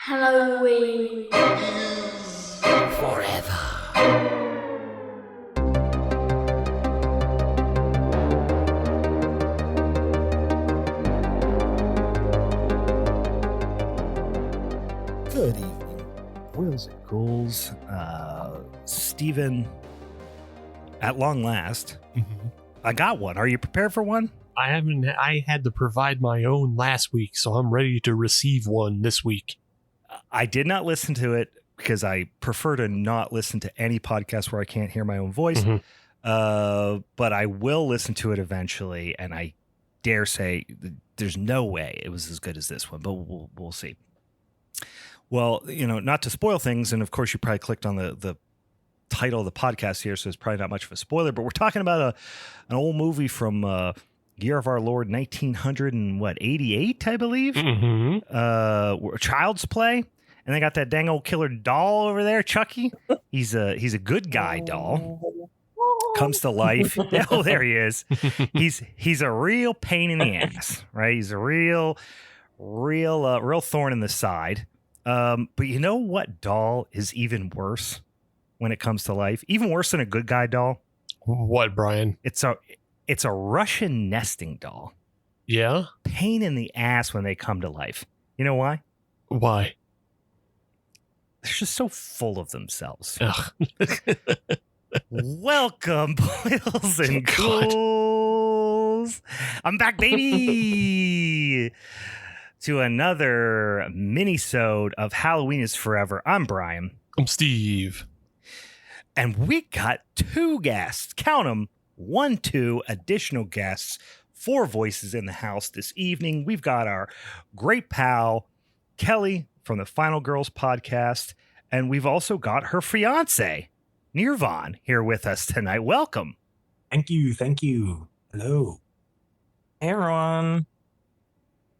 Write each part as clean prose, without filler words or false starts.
Halloween Forever. Good evening, boys and ghouls. Stephen, at long last, I got one. Are you prepared for one? I had to provide my own last week, so I'm ready to receive one this week. I did not listen to it because I prefer to not listen to any podcast where I can't hear my own voice. But I will listen to it eventually, and I dare say there's no way it was as good as this one, but we'll see. Well, not to spoil things, and of course you probably clicked on the title of the podcast here, so it's probably not much of a spoiler, but we're talking about an old movie from year of our Lord 1988, I believe. Child's Play. And they got that dang old killer doll over there, Chucky. He's a good guy doll. Comes to life. Oh, there he is. He's a real pain in the ass, right? He's a real thorn in the side. But you know what doll is even worse when it comes to life? Even worse than a good guy doll? What, Brian? It's a Russian nesting doll. Yeah? Pain in the ass when they come to life. You know why? Why? They're just so full of themselves. Ugh. Welcome, boils and ghouls. I'm back, baby, to another minisode of Halloween is Forever. I'm Brian. I'm Steve. And we got two guests. Count them. 2 additional guests. 4 voices in the house this evening. We've got our great pal, Kellie, from the Final Girls podcast. And we've also got her fiance, Nirvan, here with us tonight. Welcome. Thank you. Hello. Hey, everyone.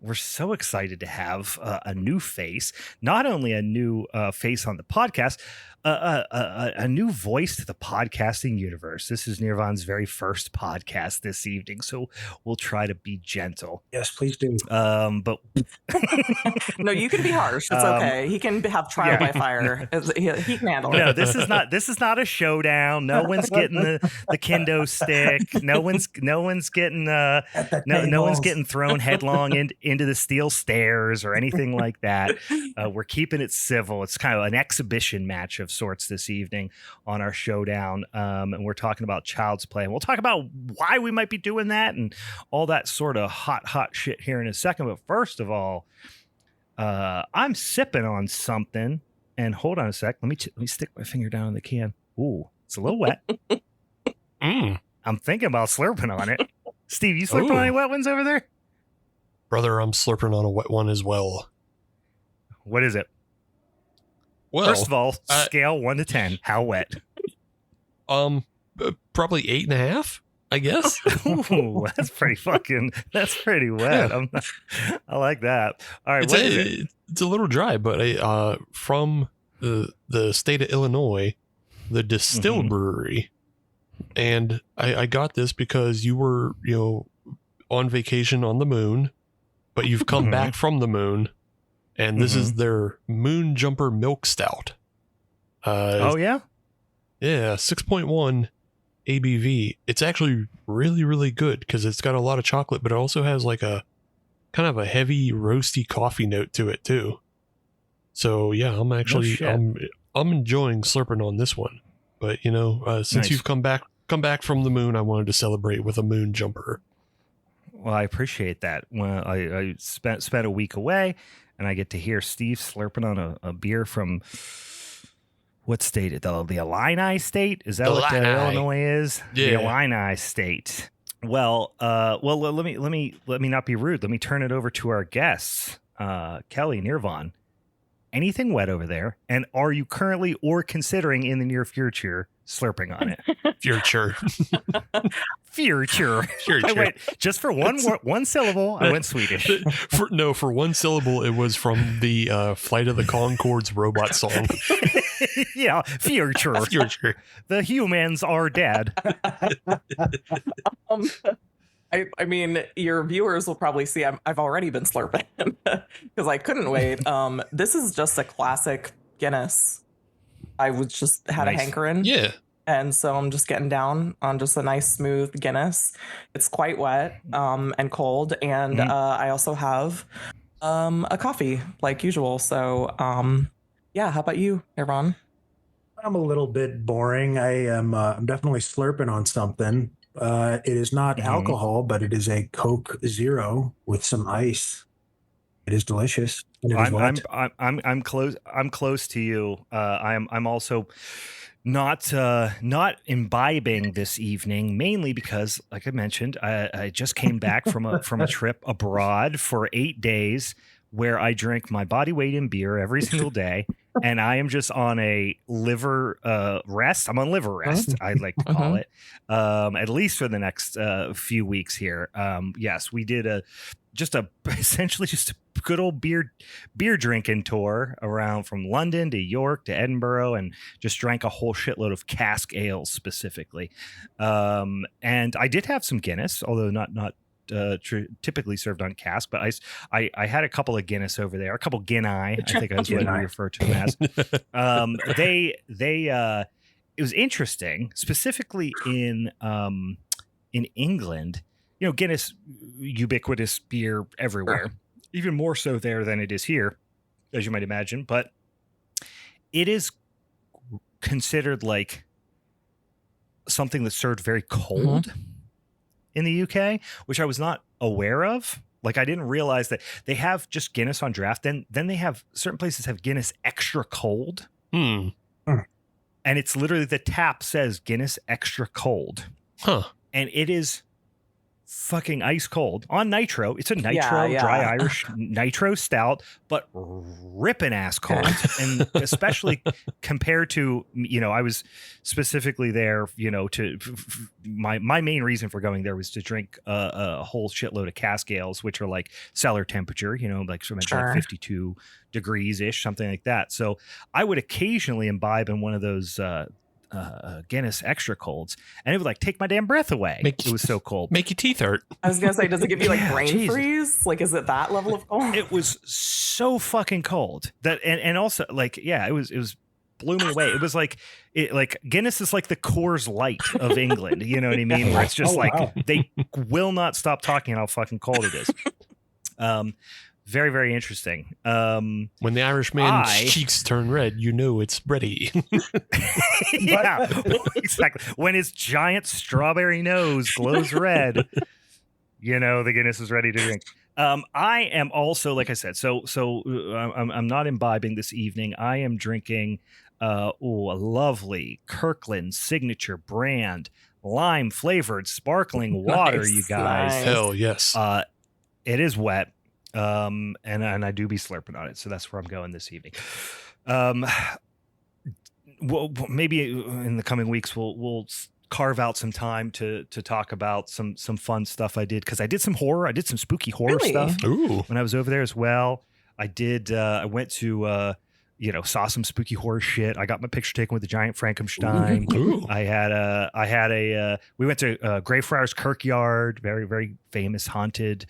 We're so excited to have a new face, not only a new face on the podcast, a new voice to the podcasting universe. This is Nirvan's very first podcast this evening, so we'll try to be gentle. Yes, please do. But No, you can be harsh. It's okay. He can have trial by fire. He can handle it. No, this is not a showdown. No one's getting the kendo stick. No one's getting no one's getting thrown headlong into the steel stairs or anything like that. We're keeping it civil. It's kind of an exhibition match of sorts this evening on our showdown, and we're talking about Child's Play, and we'll talk about why we might be doing that and all that sort of hot shit here in a second. But first of all, I'm sipping on something, and hold on a sec. Let me stick my finger down in the can. Ooh, it's a little wet. I'm thinking about slurping on it. Steve, you slurping on any wet ones over there? Brother, I'm slurping on a wet one as well. What is it? Well, first of all, scale 1 to 10. How wet? Probably 8.5, I guess. Ooh, that's pretty wet. Yeah. I like that. All right, it's a little dry, but from the state of Illinois, the Distill Brewery, and I got this because you were on vacation on the moon, but you've come back from the moon. And this is their Moon Jumper Milk Stout. Oh, yeah? Yeah, 6.1 ABV. It's actually really, really good because it's got a lot of chocolate, but it also has like a kind of a heavy, roasty coffee note to it, too. So, yeah, I'm actually, I'm enjoying slurping on this one. But, since Nice. you've come back from the moon, I wanted to celebrate with a Moon Jumper. Well, I appreciate that. Well, I spent a week away, and I get to hear Steve slurping on a beer from what state? The Illini state? Is that what Illinois is? Yeah. The Illini state. Well, let me not be rude. Let me turn it over to our guests, Kellie, Nirvan. Anything wet over there? And are you currently or considering in the near future slurping on it? Future. Future. I went just for one syllable. I went Swedish. For one syllable, it was from the Flight of the Conchords robot song. Yeah, future. Future. The humans are dead. I mean, your viewers will probably see I've already been slurping because I couldn't wait. This is just a classic Guinness. I was just had a Nice. hankering. Yeah. And so I'm just getting down on just a nice smooth Guinness. It's quite wet and cold. And I also have a coffee like usual. So yeah, how about you, Nirvan? I'm a little bit boring. I'm definitely slurping on something. It is not alcohol, but it is a Coke Zero with some ice. It is delicious. And it is wet. I'm close. I'm close to you. I'm also not imbibing this evening, mainly because, like I mentioned, I just came back from a trip abroad for 8 days where I drink my body weight in beer every single day, and I am just on a liver rest. I'm on liver rest, I'd like to call it, at least for the next few weeks here. Yes, we did essentially just a good old beer drinking tour around from London to York to Edinburgh, and just drank a whole shitload of cask ales specifically. And I did have some Guinness, although not typically served on cask, but I had a couple of Guinness over there, a couple Guinea, I think that's what we refer to them as. It was interesting, specifically in England. You know, Guinness, ubiquitous beer everywhere, even more so there than it is here, as you might imagine. But it is considered like something that's served very cold in the UK, which I was not aware of. Like, I didn't realize that they have just Guinness on draft. Then they have certain places have Guinness extra cold. And it's literally, the tap says Guinness extra cold. And it is fucking ice cold on nitro. It's a nitro dry Irish nitro stout, but ripping ass cold. And especially compared to, you know, I was specifically there, you know, my main reason for going there was to drink a whole shitload of cask ales, which are like cellar temperature, you know, like like 52 degrees ish, something like that. So I would occasionally imbibe in one of those Guinness extra colds, and it would like take my damn breath away. It was so cold. Make your teeth hurt. I was gonna say, does it give you like brain freeze? Like, is it that level of cold? It was so fucking cold that, and also like, yeah, it was blew me away. It was like Guinness is like the Coors Light of England. You know what I mean? Where it's just they will not stop talking how fucking cold it is. Very, very interesting. When the Irishman's cheeks turn red, you know it's ready. Yeah, exactly. When his giant strawberry nose glows red, you know the Guinness is ready to drink. I am also, like I said, so I'm not imbibing this evening. I am drinking a lovely Kirkland signature brand lime flavored sparkling water. You guys, hell yes. It is wet. And I do be slurping on it, so that's where I'm going this evening. Well, maybe in the coming weeks we'll carve out some time to talk about some fun stuff I did, because I did some spooky horror stuff when I was over there as well. I went to saw some spooky horror shit. I got my picture taken with the giant Frankenstein. We went to Greyfriars Kirkyard, very, very famous haunted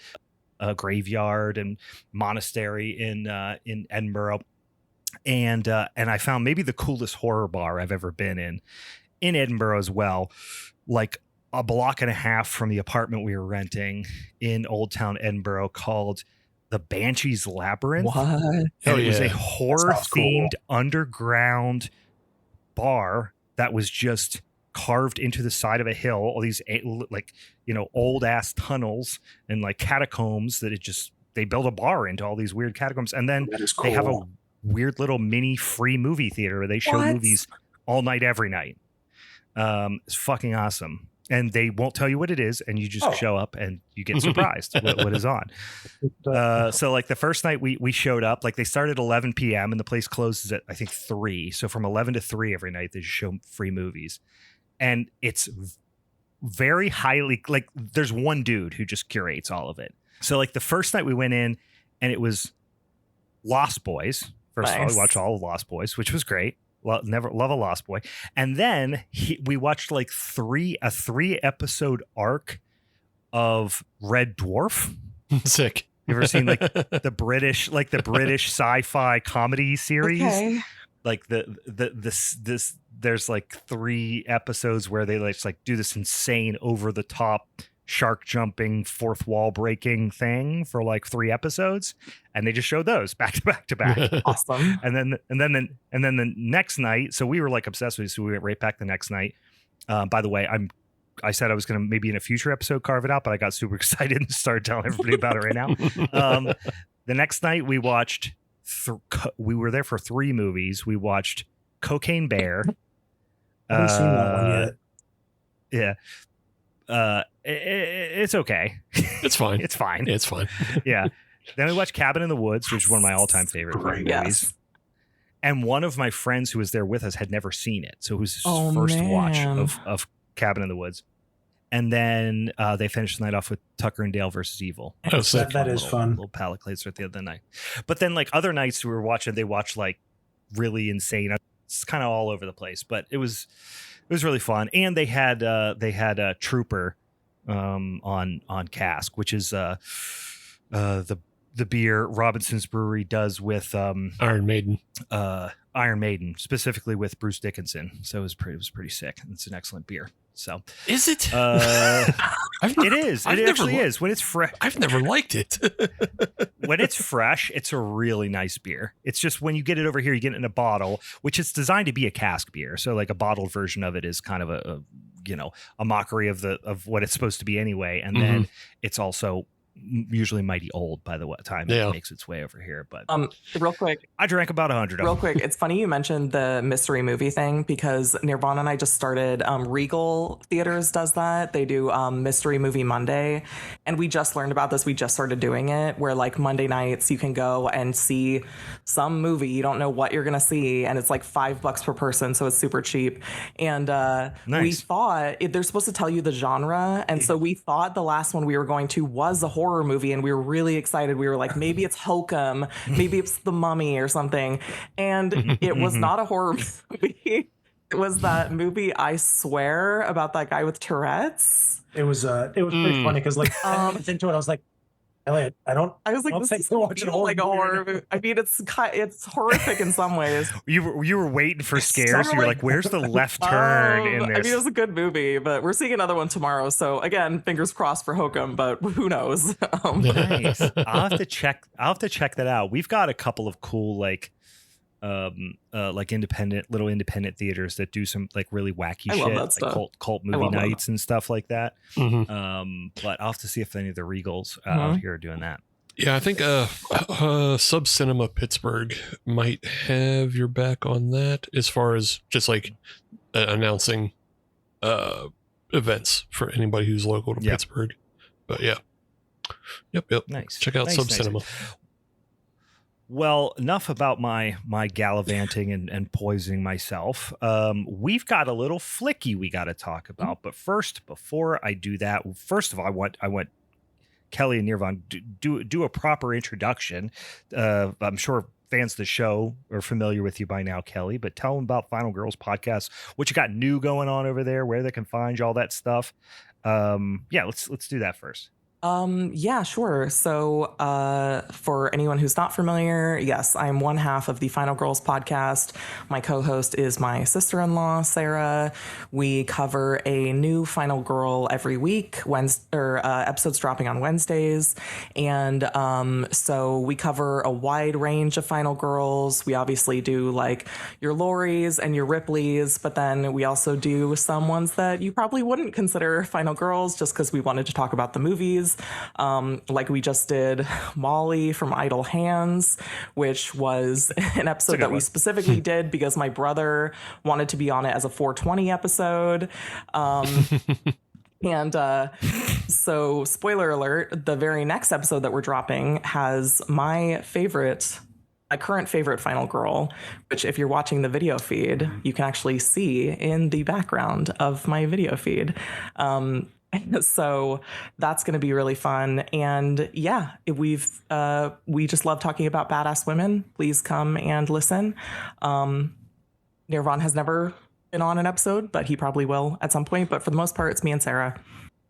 graveyard and monastery in Edinburgh, and I found maybe the coolest horror bar I've ever been in Edinburgh as well, like a block and a half from the apartment we were renting in Old Town Edinburgh, called the Banshee's Labyrinth. What? And it was a horror themed underground bar that was just carved into the side of a hill, all these old ass tunnels and like catacombs that they built a bar into all these weird catacombs, and then they have a weird little mini free movie theater where they show movies all night every night. It's fucking awesome, and they won't tell you what it is, and you just show up and you get surprised what is on. So like the first night we showed up, like they started at 11 p.m. and the place closes at I think 3. So from 11 to 3 every night they just show free movies. And it's very highly, like, there's one dude who just curates all of it. So, like, the first night we went in, and it was Lost Boys. First of all, we watched all of Lost Boys, which was great. Love a Lost Boy. And then we watched, like, a 3-episode arc of Red Dwarf. Sick. You ever seen like the British sci-fi comedy series? Okay. Like this there's like 3 episodes where they like do this insane over the top shark jumping, fourth wall breaking thing for like 3 episodes, and they just showed those back to back to back. Awesome. And then the next night, so we were like obsessed with it, so we went right back the next night. By the way, I said I was going to maybe in a future episode carve it out, but I got super excited and started telling everybody about it right now. The next night we watched, we were there for 3 movies. We watched Cocaine Bear. I haven't seen that one yet. Yeah. It's okay. It's fine. It's fine. It's fine. Yeah. Then we watched Cabin in the Woods, which is one of my all-time favorite movies. Yes. And one of my friends who was there with us had never seen it. So it was his Oh, first watch man. of Cabin in the Woods. And then they finished the night off with Tucker and Dale versus Evil. Oh, sick. That is fun. Little palate cleanser at the other night. But then like other nights we were watching, they watched like really insane. It's kind of all over the place, but it was really fun. And they had a Trooper on cask, which is the beer Robinson's Brewery does with Iron Maiden. Iron Maiden, specifically with Bruce Dickinson. So it was pretty sick. It's an excellent beer. So Is it? it is. It actually is. When it's fresh, I've never liked it. when it's fresh, it's a really nice beer. It's just when you get it over here, you get it in a bottle, which is designed to be a cask beer. So like a bottled version of it is kind of a mockery of what it's supposed to be anyway. And then it's also usually mighty old by the time it makes its way over here. But real quick, I drank about 100 of them. Real quick, it's funny you mentioned the mystery movie thing because Nirvan and I just started. Regal Theaters does that. They do Mystery Movie Monday, and we just learned about this. We just started doing it where like Monday nights you can go and see some movie. You don't know what you're gonna see, and it's like $5 per person, so it's super cheap. And we thought they're supposed to tell you the genre, and so we thought the last one we were going to was a horror movie, and we were really excited. We were like, maybe it's Hokum, maybe it's The Mummy or something. And it was not a horror movie. It was that movie, I Swear, about that guy with Tourette's. It was pretty funny because like I went into it, I was like, Elliot, I was like, this is like a horror movie. I mean, it's horrific in some ways. You were waiting for scares. You were like, where's the left turn in this? I mean, it was a good movie, but we're seeing another one tomorrow. So again, fingers crossed for Hokum, but who knows? Nice. I'll have to check that out. We've got a couple of cool like independent theaters that do some like really wacky shit, like cult movie nights and stuff like that. But I'll have to see if any of the Regals out here are doing that. Yeah, I think Sub Cinema Pittsburgh might have your back on that as far as just like announcing events for anybody who's local to Pittsburgh. But yeah. Yep. Nice. Check out Sub Cinema. Well, enough about my gallivanting and poisoning myself. We've got a little flicky we got to talk about. But first, before I do that, first of all, I want Kellie and Nirvan do a proper introduction. I'm sure fans of the show are familiar with you by now, Kellie, but tell them about Final Girls podcast, what you got new going on over there, where they can find you, all that stuff. Let's do that first. Yeah, sure. So, for anyone who's not familiar, yes, I'm one half of the Final Girls podcast. My co-host is my sister-in-law, Sarah. We cover a new Final Girl every week, episodes dropping on Wednesdays. And, so we cover a wide range of Final Girls. We obviously do like your Lauries and your Ripleys, but then we also do some ones that you probably wouldn't consider Final Girls just because we wanted to talk about the movies. Like we just did Molly from Idle Hands, which was an episode that we specifically did because my brother wanted to be on it as a 420 episode. So spoiler alert, the very next episode that we're dropping has my current favorite Final Girl, which if you're watching the video feed, you can actually see in the background of my video feed. So that's going to be really fun. And yeah, we just love talking about badass women. Please come and listen. Nirvan has never been on an episode, but he probably will at some point. But for the most part, it's me and Sarah.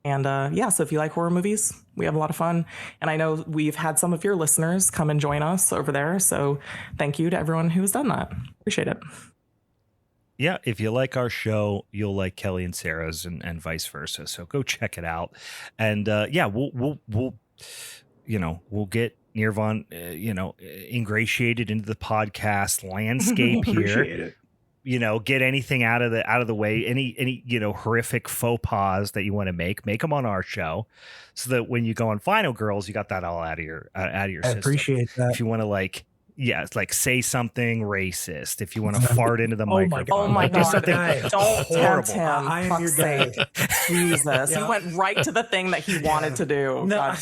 And yeah, so if you like horror movies, we have a lot of fun. And I know we've had some of your listeners come and join us over there. So thank you to everyone who has done that. Appreciate it. Yeah, if you like our show, you'll like Kellie and Sarah's, and vice versa. So go check it out. And yeah, we'll get Nirvan, ingratiated into the podcast landscape here. Appreciate it. Get anything out of the way, any horrific faux pas that you want to make them on our show, so that when you go on Final Girls, you got that all out of your system. I appreciate that. If you want to say something racist, if you want to fart into the microphone. Oh my God. Something Don't tempt him. I am your guy. Jesus. Yeah. He went right to the thing that he wanted to do. No.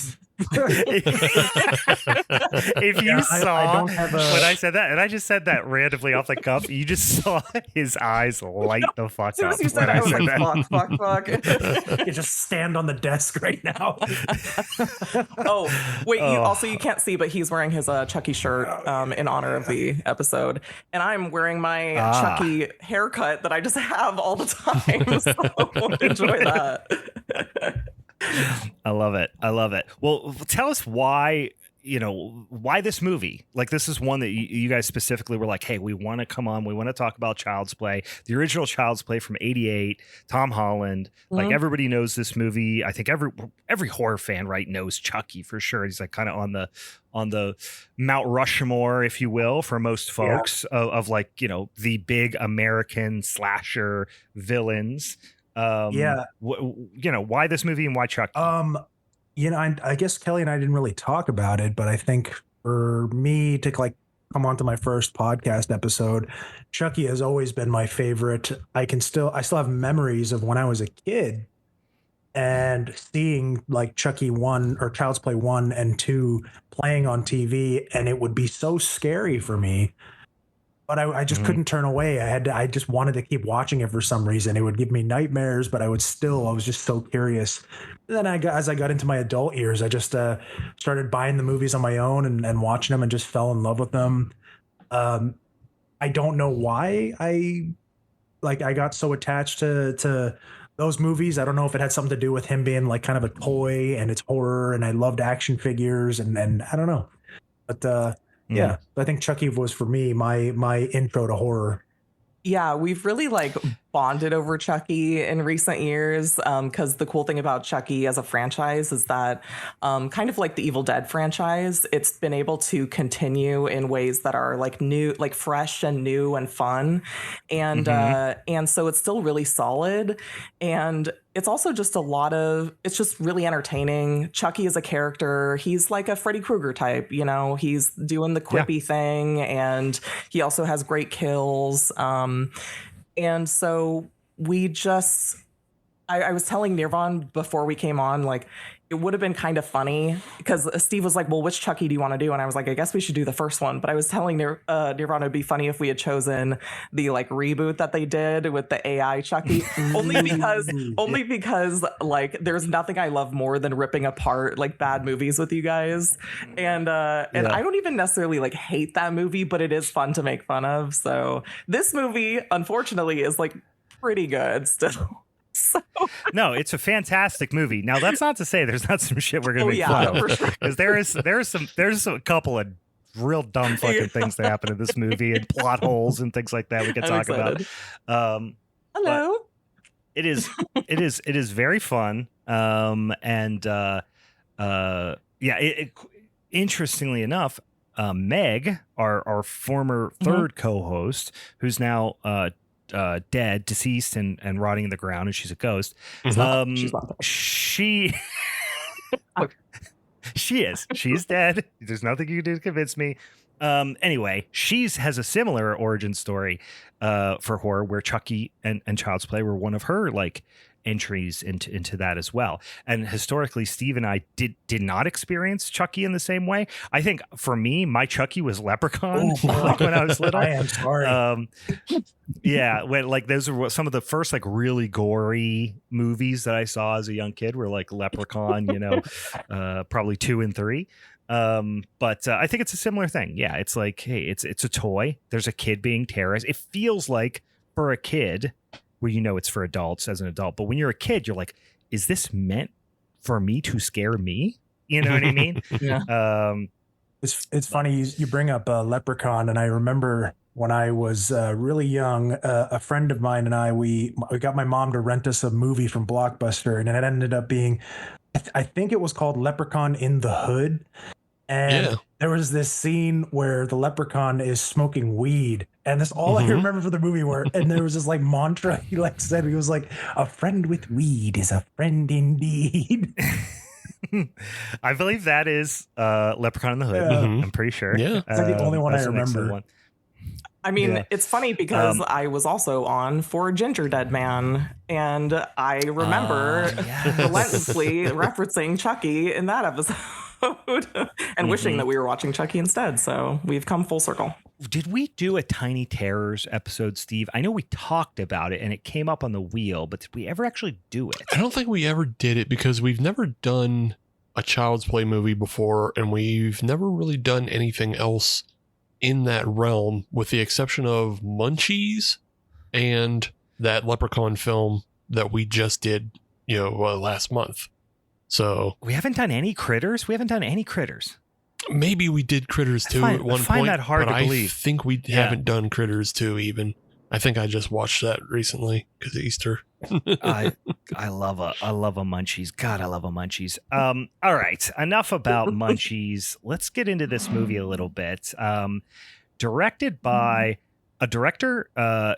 If you saw when I said that, and I just said that randomly off the cuff, you just saw his eyes light the fuck As soon up as you said when I said that, that. fuck. You just stand on the desk right now. Oh, wait, you can't see, but he's wearing his Chucky shirt in honor of the episode. And I'm wearing my Chucky haircut that I just have all the time. So enjoy that. I love it. Well, tell us why this movie. Like, this is one that you guys specifically were like, hey, we want to come on, we want to talk about Child's Play, the original Child's Play from '88, Tom Holland. Like, everybody knows this movie. I think every horror fan, right, knows Chucky for sure. He's like kind of on the Mount Rushmore, if you will, for most folks, of like, the big American slasher villains. Why this movie and why Chucky? I guess Kellie and I didn't really talk about it, but I think for me to come onto my first podcast episode, Chucky has always been my favorite. I still have memories of when I was a kid and seeing like Chucky 1 or Child's Play 1 and 2 playing on TV, and it would be so scary for me. But I just couldn't turn away. I just wanted to keep watching it for some reason. It would give me nightmares, but I was just so curious. And then as I got into my adult years, I just started buying the movies on my own and watching them and just fell in love with them. I don't know why I got so attached to those movies. I don't know if it had something to do with him being like kind of a toy and it's horror, and I loved action figures and I don't know. But yeah, I think Chucky was for me my intro to horror. Yeah, we've really like bonded over Chucky in recent years, because the cool thing about Chucky as a franchise is that kind of like the Evil Dead franchise, it's been able to continue in ways that are like new, like fresh and new and fun. And so it's still really solid. And it's also just it's just really entertaining. Chucky is a character. He's like a Freddy Krueger type, he's doing the quippy thing, and he also has great kills. And so I was telling Nirvan before we came on, like, it would have been kind of funny because Steve was like, well, which Chucky do you want to do? And I was like, I guess we should do the first one. But I was telling Nirvan it'd be funny if we had chosen the like reboot that they did with the AI Chucky, only because like there's nothing I love more than ripping apart like bad movies with you guys. And I don't even necessarily like hate that movie, but it is fun to make fun of. So this movie, unfortunately, is like pretty good still. So. No, it's a fantastic movie. Now, that's not to say there's not some shit we're going to make fun of, because there's a couple of real dumb fucking things that happen in this movie and plot holes and things like that we could talk about. Hello. It is very fun. Interestingly enough, Meg, our former third co-host, who's now dead, deceased, and rotting in the ground, and she's a ghost. She's not she's dead. There's nothing you can do to convince me. Anyway, has a similar origin story for horror, where Chucky and Child's Play were one of her like entries into that as well. And historically, Steve and I did not experience Chucky in the same way. I think for me, my Chucky was Leprechaun, like when I was little. I am sorry. When like those were some of the first like really gory movies that I saw as a young kid were like Leprechaun, probably 2 and 3. But I think it's a similar thing. Yeah, it's like, hey, it's a toy. There's a kid being terrorized. It feels like for a kid, where it's for adults as an adult, but when you're a kid, you're like, is this meant for me to scare me? You know what I mean? Yeah. It's funny you bring up Leprechaun, and I remember when I was really young, a friend of mine and I we got my mom to rent us a movie from Blockbuster, and it ended up being, I think it was called Leprechaun in the Hood. And there was this scene where the leprechaun is smoking weed. And that's all I remember for the movie and there was this like mantra he like said, he was like, a friend with weed is a friend indeed. I believe that is Leprechaun in the Hood. I'm pretty sure. Yeah. It's like the only one I remember. I mean, it's funny because I was also on for Ginger Dead Man, and I remember relentlessly referencing Chucky in that episode and wishing that we were watching Chucky instead. So we've come full circle. Did we do a Tiny Terrors episode, Steve? I know we talked about it and it came up on the wheel, but did we ever actually do it? I don't think we ever did it because we've never done a Child's Play movie before, and we've never really done anything else in that realm, with the exception of Munchies and that Leprechaun film that we just did, last month. So we haven't done any Critters. Maybe we did Critters 2 at one point. I find that hard to believe. I think we haven't done Critters 2 even. I think I just watched that recently because of Easter. I love a Munchies. God, I love a Munchies. All right, enough about Munchies. Let's get into this movie a little bit. Directed by a director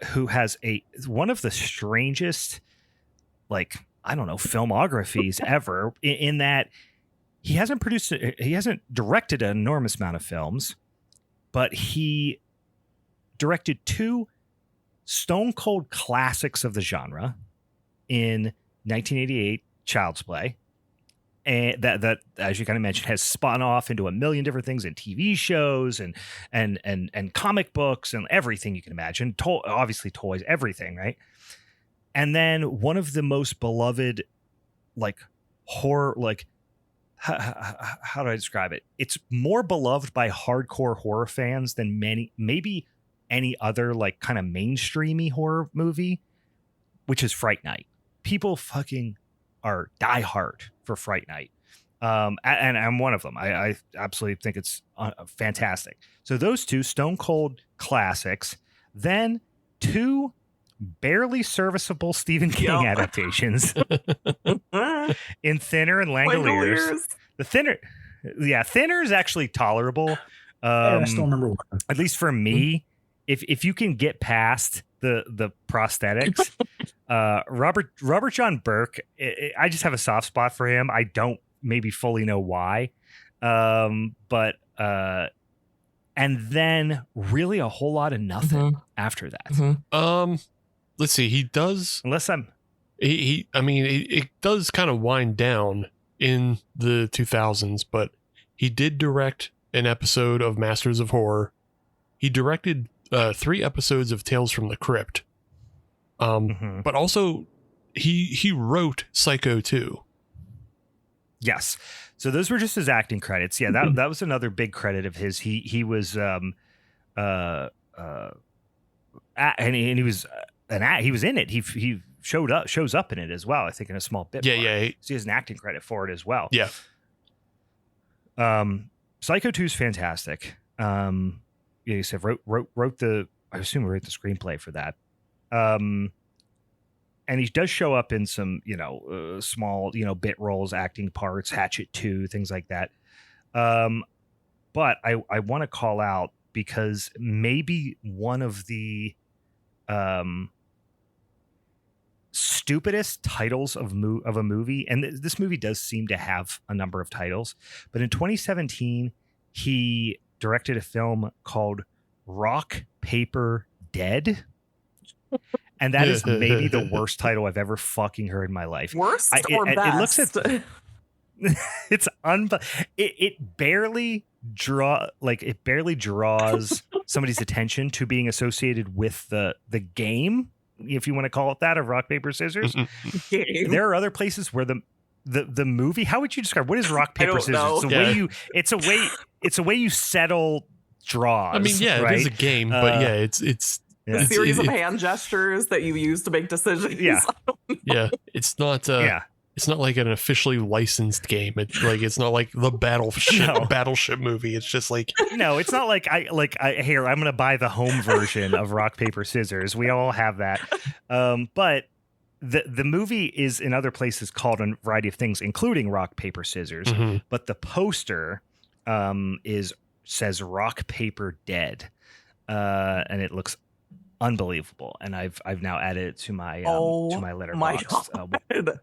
who has one of the strangest, filmographies ever. In that he hasn't directed an enormous amount of films, but he directed 2 stone cold classics of the genre in 1988, Child's Play, and that as you kind of mentioned has spun off into a million different things in TV shows and comic books and everything you can imagine. Obviously toys, everything, right? And then one of the most beloved, horror, how do I describe it? It's more beloved by hardcore horror fans than maybe any other kind of mainstreamy horror movie, which is Fright Night. People fucking are diehard for Fright Night. And I'm one of them. I absolutely think it's fantastic. So those 2 stone cold classics, then 2 barely serviceable Stephen King adaptations in Thinner and Langoliers. The Thinner is actually tolerable. I still remember one. At least for me. If you can get past the prosthetics, Robert John Burke, I just have a soft spot for him. I don't maybe fully know why, but and then really a whole lot of nothing after that. Let's see. He does, unless I'm it does kind of wind down in the 2000s, but he did direct an episode of Masters of Horror. He directed 3 episodes of Tales from the Crypt. But also he wrote Psycho 2. Yes. So those were just his acting credits. Yeah, that was another big credit of his. He was and he was he was in it. He shows up in it as well, I think in a small bit. Yeah, So he has an acting credit for it as well. Yeah. Psycho 2 is fantastic. You said wrote the, I assume he wrote the screenplay for that. And he does show up in some, small, bit roles, acting parts, Hatchet 2, things like that. But I want to call out because maybe one of the stupidest titles of a movie, and this movie does seem to have a number of titles, but in 2017, he directed a film called Rock, Paper, Dead. And that is maybe the worst title I've ever fucking heard in my life. Worst or best? It looks at it's it barely draws somebody's attention to being associated with the game, if you want to call it that, of rock, paper, scissors. There are other places where the movie, how would you describe what is rock, paper, scissors? It's a way you settle draws. I mean, right? It is a game, but it's a series of hand gestures that you use to make decisions. Yeah, it's not. it's not like an officially licensed game. It's not like the Battleship movie. It's just like, no, it's not like here, I'm gonna buy the home version of rock paper scissors. We all have that, but the movie is in other places called a variety of things, including rock paper scissors. mm-hmm. But the poster says rock paper dead, and it looks unbelievable. And I've now added it to my letterbox.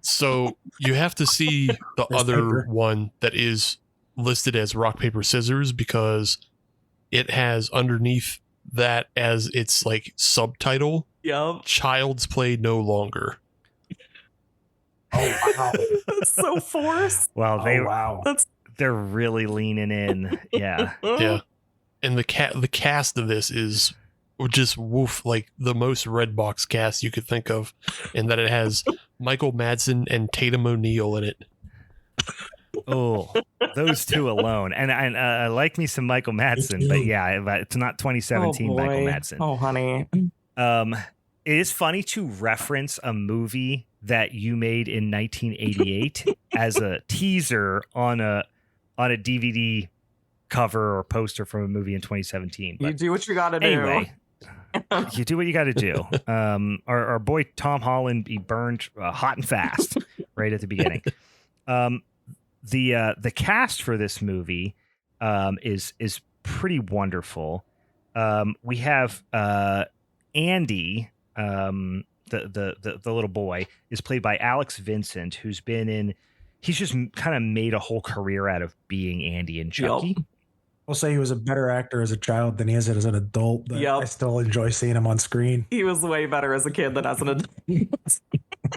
So you have to see the There's other paper. one that is listed as rock paper scissors, because it has underneath that as its like subtitle, Yep. Child's Play No Longer. Oh wow! That's so forced. Well, wow! they're really leaning in. Yeah. Yeah. And the cast of this is just woof, like the most Redbox cast you could think of, in that it has Michael Madsen and Tatum O'Neal in it. Oh, those two alone. And I like me some Michael Madsen, but yeah, it's not 2017 Michael Madsen. Oh, honey. It is funny to reference a movie that you made in 1988 as a teaser on a DVD cover or poster from a movie in 2017. But you do what you gotta do. anyway, you do what you got to do. Our boy Tom Holland, he burned hot and fast right at the beginning. The cast for this movie is pretty wonderful. We have Andy, the little boy, is played by Alex Vincent, who's he's just kind of made a whole career out of being Andy and Chucky. Yep. I'll say he was a better actor as a child than he is as an adult, but Yep. I still enjoy seeing him on screen. He was way better as a kid than as an adult.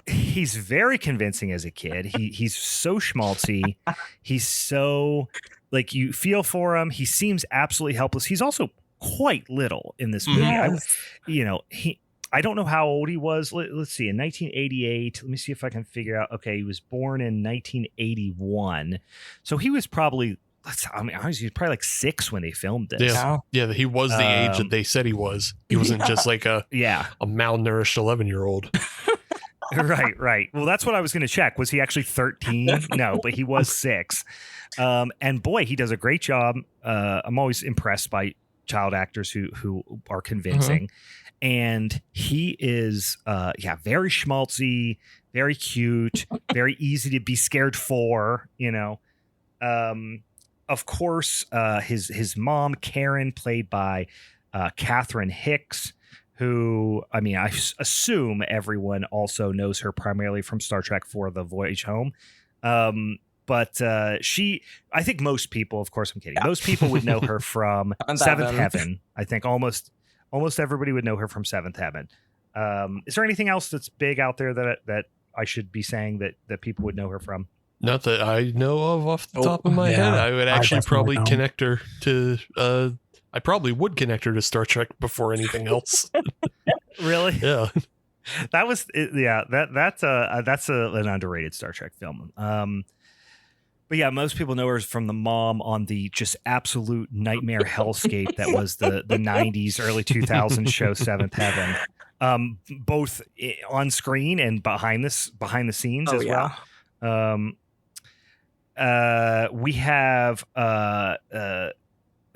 He's very convincing as a kid. He's so schmaltzy. He's so, like, you feel for him. He seems absolutely helpless. He's also quite little in this movie. Yes. I don't know how old he was. Let's see. In 1988, let me see if I can figure out. Okay, he was born in 1981. So he was probably, he was probably like 6 when they filmed this. Yeah, he was the age that they said he was. He wasn't just like a malnourished 11-year-old. Right. Well, that's what I was going to check. Was he actually 13? No, but he was 6. And boy, he does a great job. I'm always impressed by child actors who are convincing. And he is, very schmaltzy, very cute, very easy to be scared for, Of course, his mom, Karen, played by Catherine Hicks, who, I assume everyone also knows her primarily from Star Trek IV: The Voyage Home. But I think most people, of course, I'm kidding. Most people would know her from Seventh Heaven. I think almost everybody would know her from Seventh Heaven. Is there anything else that's big out there that I should be saying that people would know her from? Not that I know of off the top of my head. I would actually probably connect her to. I probably would connect her to Star Trek before anything else. Really? Yeah. That was that's an underrated Star Trek film. But yeah, most people know her from the mom on the just absolute nightmare hellscape that was the 90s, early 2000s show Seventh Heaven. Both on screen and behind the scenes as well. We have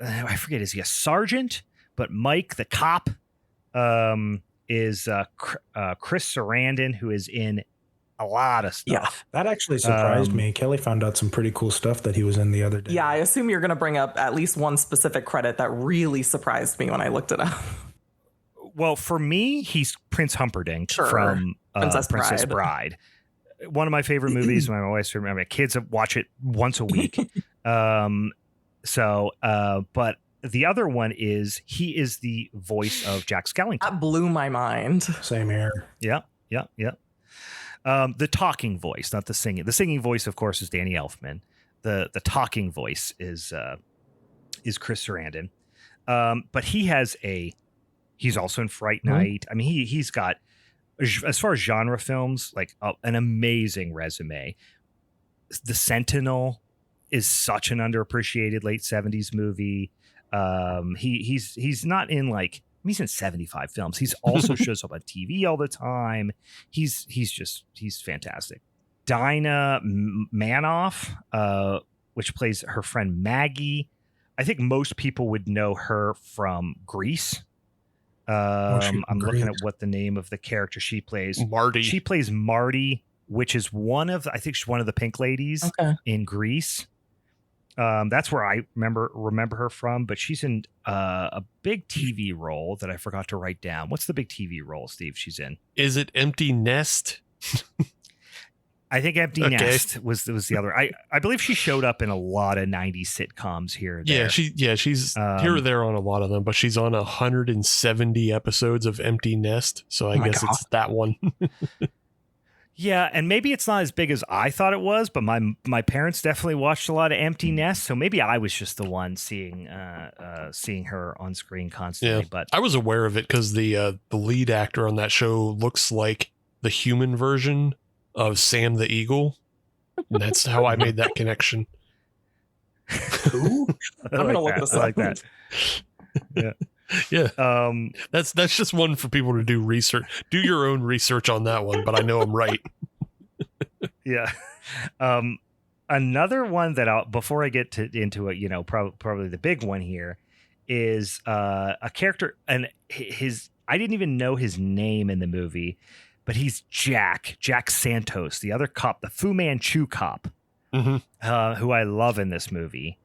I forget, is he a sergeant? But Mike the cop is Chris Sarandon, who is in a lot of stuff. Yeah, that actually surprised me. Kelly found out some pretty cool stuff that he was in the other day. Yeah, I assume you're going to bring up at least one specific credit that really surprised me when I looked it up. Well, for me, he's Prince Humperdinch from Princess Bride. One of my favorite movies. My wife remember kids watch it once a week. But the other one is he is the voice of Jack Skellington. That blew my mind. Same here. Yeah. The talking voice, not the singing. The singing voice, of course, is Danny Elfman. The talking voice is Chris Sarandon. But he's also in Fright Night. I mean, he's got, as far as genre films, like an amazing resume. The Sentinel is such an underappreciated late 70s movie. He's not in he's in 75 films. He's also shows up on TV all the time. He's fantastic. Dinah Manoff, which plays her friend Maggie. I think most people would know her from Grease. I'm looking at what the name of the character she plays. Marty. She plays Marty, which is I think she's one of the pink ladies in Grease. That's where I remember her from, but she's in a big TV role that I forgot to write down. What's the big TV role, Steve, she's in? Is it Empty Nest? I think Empty Nest was the other. I believe she showed up in a lot of 90s sitcoms here. She's here or there on a lot of them, but she's on 170 episodes of Empty Nest, so I guess it's that one. Yeah, and maybe it's not as big as I thought it was, but my parents definitely watched a lot of Empty Nest, so maybe I was just the one seeing her on screen constantly. Yeah, but I was aware of it because the lead actor on that show looks like the human version of Sam the Eagle, and that's how I made that connection. Ooh, I'm gonna look this up. I like that. Yeah. That's just one for people to do research. Do your own research on that one, but I know I'm right. Yeah. Another one that before I get into it, probably the big one here is a character, and I didn't even know his name in the movie, but he's Jack Santos, the other cop, the Fu Manchu cop, who I love in this movie.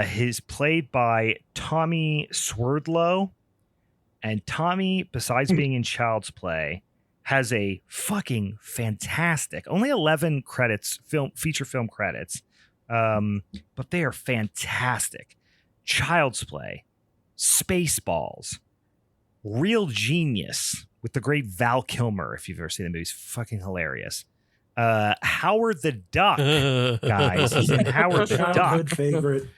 He's played by Tommy Swerdlow, and Tommy, besides being in Child's Play, has a fucking fantastic, only 11 credits, feature film credits, but they are fantastic. Child's Play, Spaceballs, Real Genius with the great Val Kilmer. If you've ever seen the movie, he's fucking hilarious. Howard the Duck, guys. He's in Howard the Duck. Favorite.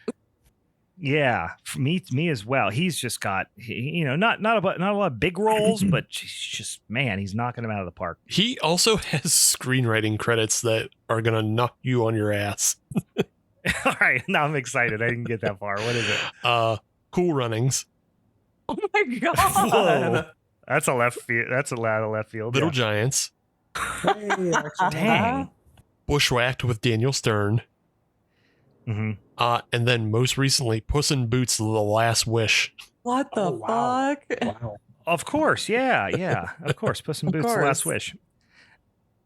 Yeah, for me as well. He's just got, not a lot of big roles, but just, man, he's knocking them out of the park. He also has screenwriting credits that are gonna knock you on your ass. All right, now I'm excited. I didn't get that far. What is it? Cool Runnings. Oh my god! Whoa. That's a left field. That's a lot of left field. Little Giants. Hey, Dang. Bushwhacked with Daniel Stern. Mm-hmm. And then most recently, Puss in Boots: The Last Wish. What the fuck? Wow. Of course, yeah. Of course, Puss in Boots: The Last Wish.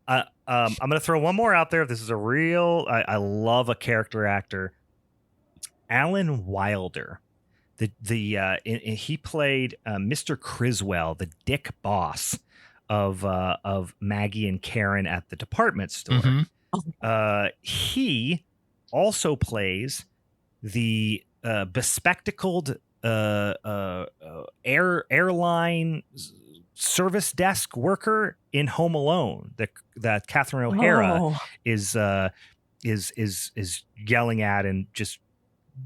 I'm going to throw one more out there. This is a real. I love a character actor, Alan Wilder. He played Mr. Criswell, the dick boss of Maggie and Karen at the department store. He also plays the bespectacled airline service desk worker in Home Alone that Catherine O'Hara is yelling at and just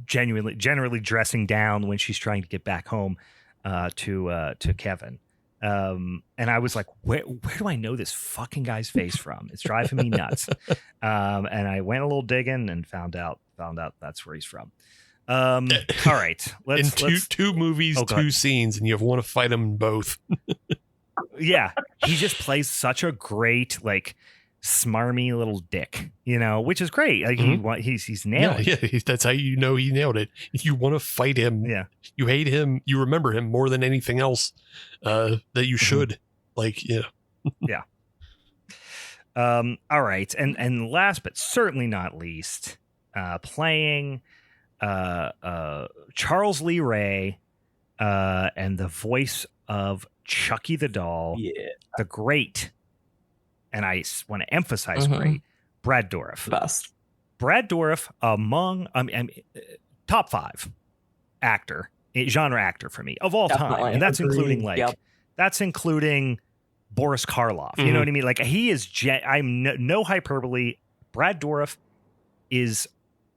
generally dressing down when she's trying to get back home to Kevin. And I was like, where do I know this fucking guy's face from? It's driving me nuts. And I went a little digging and found out that's where he's from. All right. Let's two movies, two scenes, and you want to fight them in both. Yeah. He just plays such a great, smarmy little dick, which is great. Like he's nailed it. Yeah, that's how you know he nailed it. You want to fight him. Yeah. You hate him. You remember him more than anything else that you should. Yeah. All right. And last but certainly not least, playing Charles Lee Ray and the voice of Chucky the Doll, the great, and I want to emphasize great, Brad Dourif. Best. Brad Dourif among top 5 genre actor for me of all time, and that's including that's including Boris Karloff. You know what I mean? Like he is. I'm no hyperbole. Brad Dourif is,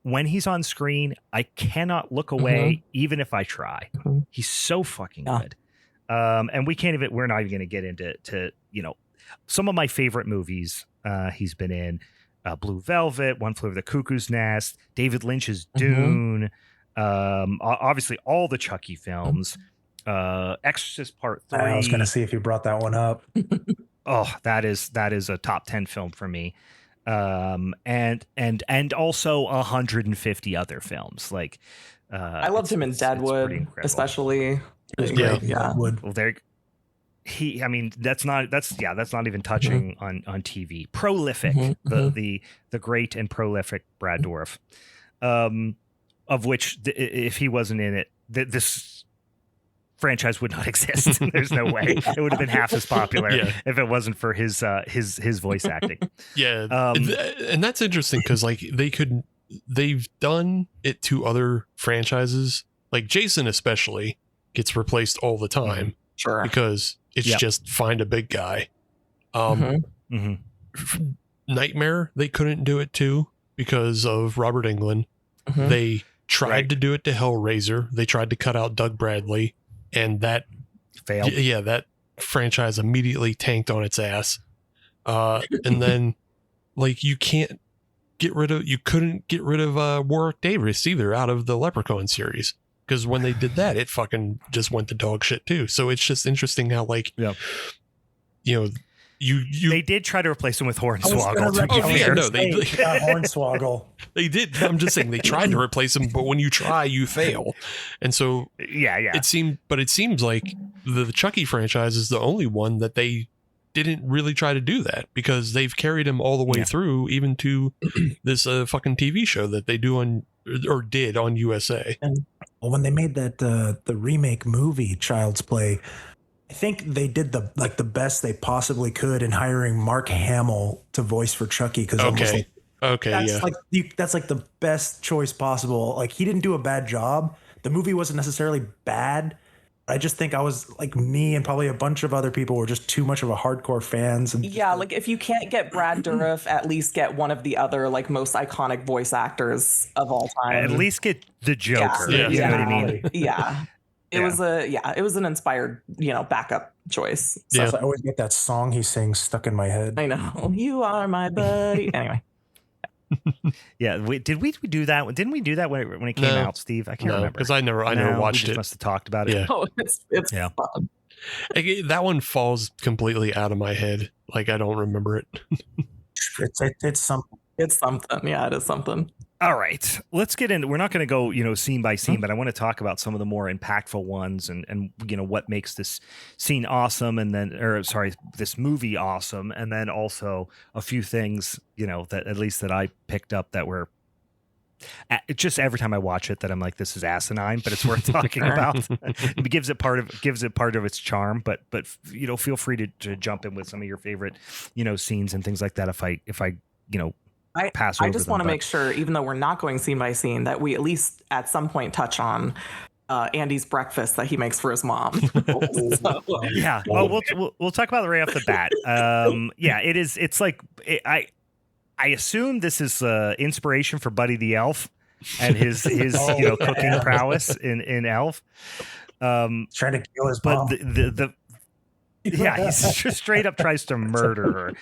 when he's on screen, I cannot look away even if I try. He's so fucking good. And we're not even going to get into some of my favorite movies he's been in. Blue Velvet, One Flew Over the Cuckoo's Nest, David Lynch's Dune, obviously all the Chucky films, Exorcist Part 3. I was going to see if you brought that one up. Oh, that is a top 10 film for me. and also 150 other films. Like I loved him in Deadwood, especially. Yeah. Well, there. I mean, that's not even touching on TV. Prolific, the great and prolific Brad Dourif, of which if he wasn't in it, this franchise would not exist. There's no way it would have been half as popular if it wasn't for his voice acting. Yeah, and that's interesting because like they've done it to other franchises, like Jason especially gets replaced all the time. Sure, because it's just find a big guy. Nightmare, they couldn't do it too because of Robert Englund. They tried to do it to Hellraiser. They tried to cut out Doug Bradley, and that failed. Yeah, that franchise immediately tanked on its ass. And then, like, you couldn't get rid of Warwick Davis either out of the Leprechaun series. Because when they did that, it fucking just went to dog shit too. So it's just interesting how, like, you know, they did try to replace him with Hornswoggle. Hornswoggle. They did. I'm just saying they tried to replace him, but when you try, you fail. And so it seems like the Chucky franchise is the only one that they didn't really try to do that, because they've carried him all the way through, even to this fucking TV show that they do on or did on USA. And when they made that the remake movie Child's Play, I think they did the best they possibly could in hiring Mark Hamill to voice for Chucky, because that's like the best choice possible. Like, he didn't do a bad job. The movie wasn't necessarily bad. I just think I was like, me and probably a bunch of other people were just too much of a hardcore fans. And like if you can't get Brad Dourif, at least get one of the other like most iconic voice actors of all time. At least get the Joker. Yeah. You know what I mean? Yeah. It was an inspired, backup choice. So I always get that song he sings stuck in my head. I know. You are my buddy. Anyway. Did we do that? Didn't we do that when it came out, Steve? I can't remember, because I never watched it. Must have talked about it. Yeah. Oh, it's fun. That one falls completely out of my head. Like, I don't remember it. It's something. It's something. Yeah, it is something. All right, let's get into. We're not going to go, scene by scene, but I want to talk about some of the more impactful ones, and what makes this scene awesome, this movie awesome, and then also a few things, that at least that I picked up that were just every time I watch it that I'm like, this is asinine, but it's worth talking about. It gives it part of its charm, but feel free to jump in with some of your favorite, scenes and things like that if I pass over I just want to make sure, even though we're not going scene by scene, that we at least at some point touch on Andy's breakfast that he makes for his mom. Yeah. Well, we'll talk about it right off the bat. It is. It's like I assume this is inspiration for Buddy the Elf and his cooking prowess in Elf. Trying to kill his mom. But he's just straight up tries to murder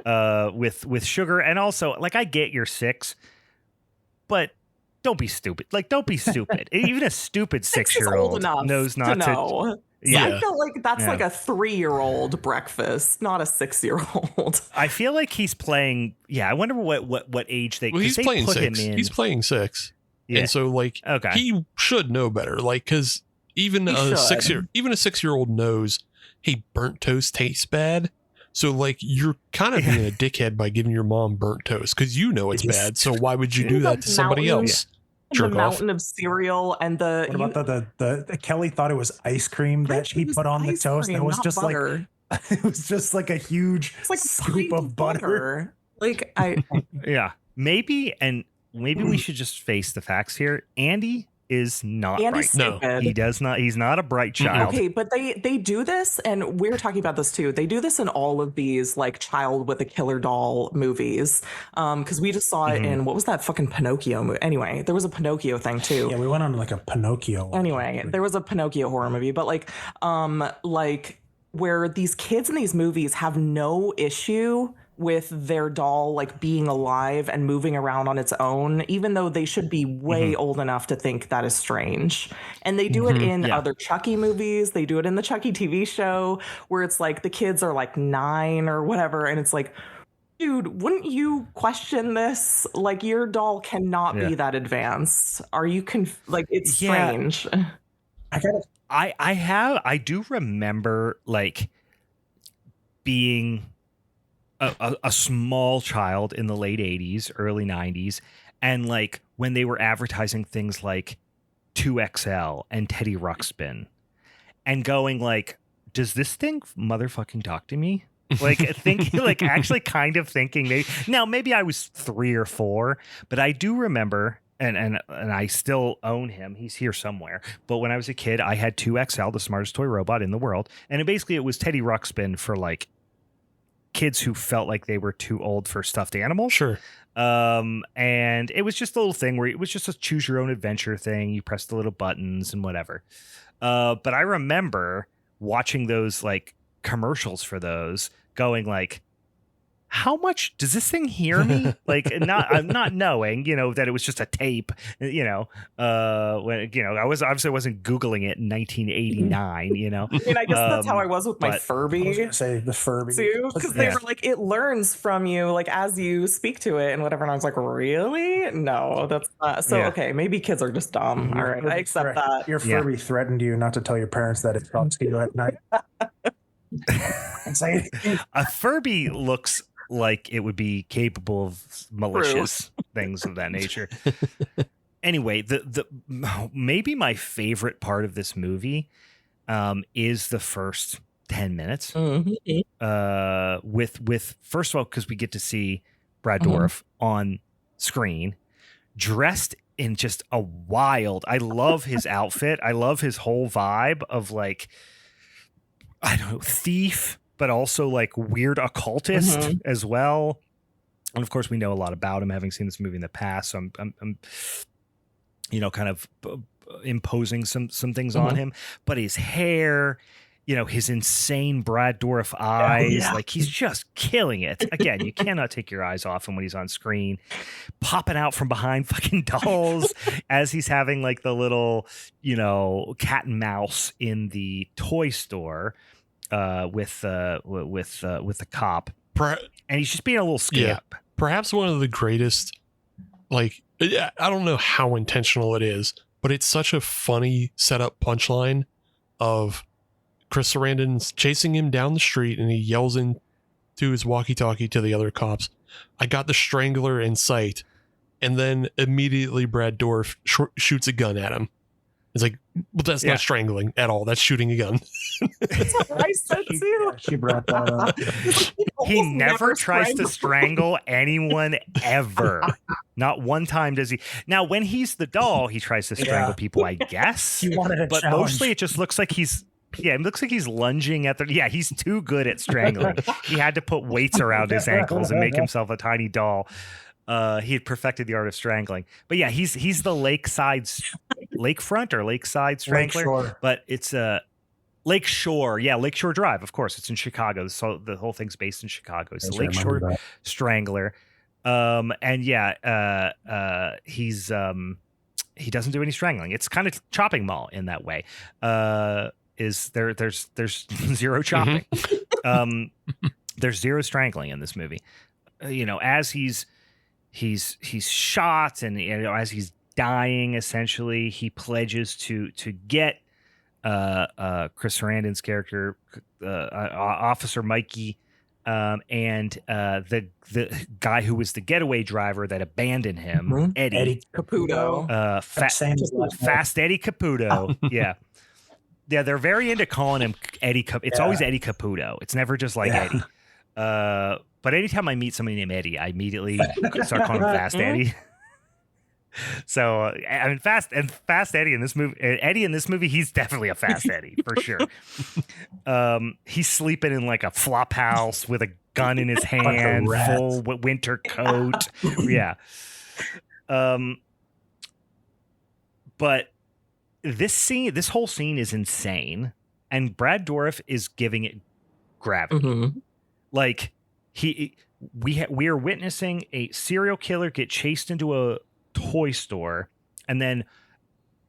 her with sugar. And also, like, I get you're 6, but don't be stupid. Like, don't be stupid. Even a stupid 6-year-old knows not to know. Yeah. I feel like that's like a 3-year-old breakfast, not a 6-year-old. I feel like he's playing. Yeah, I wonder what age they. Well, he's playing 6. He's playing 6, and so like he should know better. Like, because even a 6-year-old knows, hey, burnt toast tastes bad. So like, you're kind of being a dickhead by giving your mom burnt toast because it's bad. So why would you do that to somebody else? The mountain of cereal and the. What about the Kelly thought it was ice cream that she put on the toast? That was just butter. It was just like a huge scoop of butter. Like maybe we should just face the facts here. Andy is not Andy's bright. Stupid. No, he does not. He's not a bright child. Okay, but they do this, and we're talking about this too. They do this in all of these like child with a killer doll movies. Because we just saw it in, what was that fucking Pinocchio movie? Anyway, there was a Pinocchio thing too. Yeah, we went on like a Pinocchio. Anyway, there was a Pinocchio horror movie, but like where these kids in these movies have no issue with their doll like being alive and moving around on its own, even though they should be way old enough to think that is strange. And they do it in other Chucky movies. They do it in the Chucky TV show where it's like the kids are like 9 or whatever. And it's like, Dude, wouldn't you question this? Like, your doll cannot be that advanced. Are you like, it's strange. I do remember like being a small child in the late 80s, early 90s, and like when they were advertising things like 2XL and Teddy Ruxpin and going like, does this thing motherfucking talk to me? Like thinking, like actually kind of thinking maybe I was 3 or 4, but I do remember, and I still own him. He's here somewhere. But when I was a kid, I had 2XL, the smartest toy robot in the world. And it was Teddy Ruxpin for like kids who felt like they were too old for stuffed animals. Sure. And it was just a little thing where it was just a choose your own adventure thing. You press the little buttons and whatever. But I remember watching those like commercials for those going like, how much does this thing hear me? Like I'm not knowing, that it was just a tape, when, I wasn't Googling it in 1989, I mean, I guess that's how I was with my Furby. I was gonna say the Furby too, because they were like, it learns from you, like as you speak to it and whatever. And I was like, really? No, that's not. So okay, maybe kids are just dumb. All right, I accept that. Your Furby threatened you not to tell your parents that it talks to you at night. A Furby looks like it would be capable of malicious things of that nature. Anyway, the maybe my favorite part of this movie is the first 10 minutes. With first of all, because we get to see Brad Dourif on screen dressed in just a wild, I love his outfit. I love his whole vibe of like, I don't know, thief, but also like weird occultist as well. And of course, we know a lot about him, having seen this movie in the past. So I'm kind of imposing some things on him. But his hair, his insane Brad Dourif eyes, like he's just killing it. Again, you cannot take your eyes off him when he's on screen, popping out from behind fucking dolls as he's having like the little, cat and mouse in the toy store. With the cop, and he's just being a little scamp. Yeah, perhaps one of the greatest. Like, I don't know how intentional it is, but it's such a funny setup punchline of Chris Sarandon's chasing him down the street, and he yells into his walkie-talkie to the other cops, "I got the strangler in sight," and then immediately Brad Dourif shoots a gun at him. It's like, well, that's not strangling at all. That's shooting a gun. That's what I said too. She brought that up. He never tries to strangle anyone ever. Not one time does he. Now, when he's the doll, he tries to strangle people, I guess. He wanted a but challenge. Mostly it just looks like he's. Yeah, it looks like he's lunging at the. Yeah, he's too good at strangling. He had to put weights around his ankles and make himself a tiny doll. He had perfected the art of strangling. But yeah, he's the lakefront or lakeside strangler. Lakeshore. But it's a Lakeshore. Yeah, Lakeshore Drive. Of course, it's in Chicago. So the whole thing's based in Chicago. It's the Lakeshore Strangler. And yeah, he's he doesn't do any strangling. It's kind of chopping mall in that way. There's zero chopping. There's zero strangling in this movie. As he's shot, and as he's dying, essentially he pledges to get Chris Sarandon's character, Officer Mikey, and the guy who was the getaway driver that abandoned him, Eddie Caputo, Fast Eddie Caputo. Yeah, they're very into calling him Eddie. It's always Eddie Caputo. It's never just like Eddie. But anytime I meet somebody named Eddie, I immediately start calling him Fast Eddie. So I mean, Fast Eddie in this movie. Eddie in this movie, he's definitely a Fast Eddie for sure. He's sleeping in like a flop house with a gun in his hand, full winter coat. Yeah. But this whole scene is insane, and Brad Dourif is giving it gravity. Like we are witnessing a serial killer get chased into a toy store and then